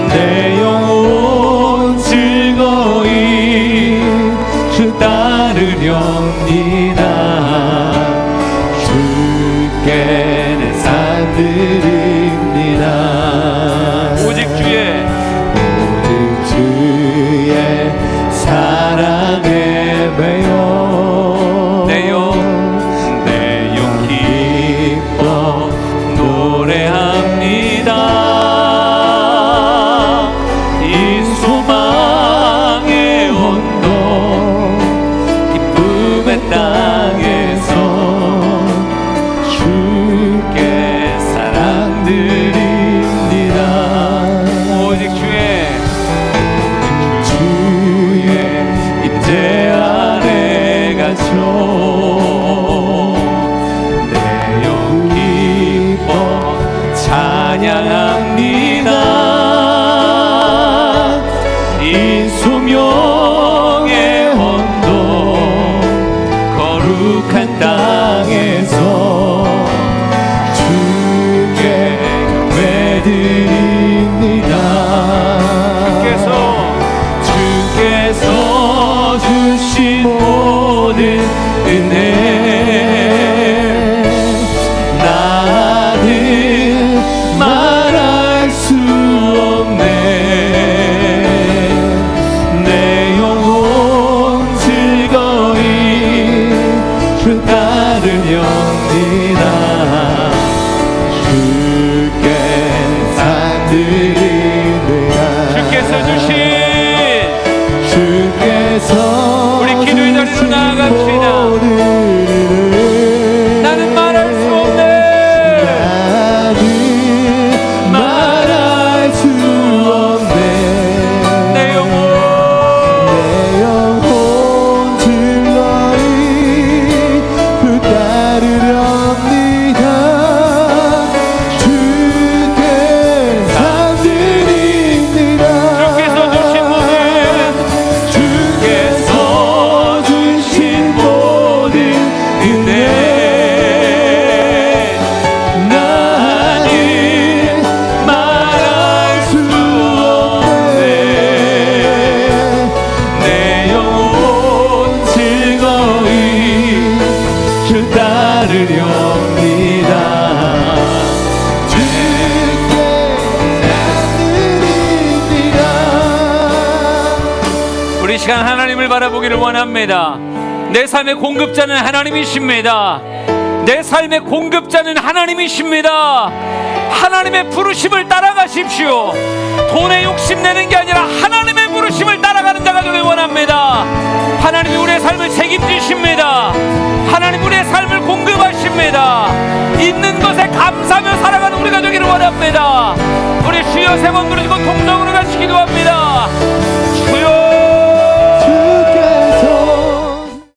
내 영혼 즐거이 주 따르렵니다. 주께 내 삶 드립니다. 오직 주의 사랑에 매여 내 영 기뻐 노래합니다. 이 소망의 언덕 기쁨의 땅에서 주께 사랑 드립니다. 오직 주의 임재 안에 갇혀 내 영 기뻐 찬양합니다. 이 소명의 언덕 거룩한 땅에서 주께 경배드립니다. 주께서 주신 모든 은혜 나는 말할 수 없네. 내 영혼 즐거이 주 따르렵니다. 주께 산 시간 하나님을 바라보기를 원합니다. 내 삶의 공급자는 하나님이십니다. 내 삶의 공급자는 하나님이십니다. 하나님의 부르심을 따라가십시오. 돈에 욕심내는 게 아니라 하나님의 부르심을 따라가는 자가 되길 원합니다. 하나님이 우리의 삶을 책임지십니다. 하나님 우리의 삶을 공급하십니다. 있는 것에 감사하며 살아가는 우리가 되기를 원합니다. 우리 주여 세 번 부르시고 통성으로 같이 기도합니다.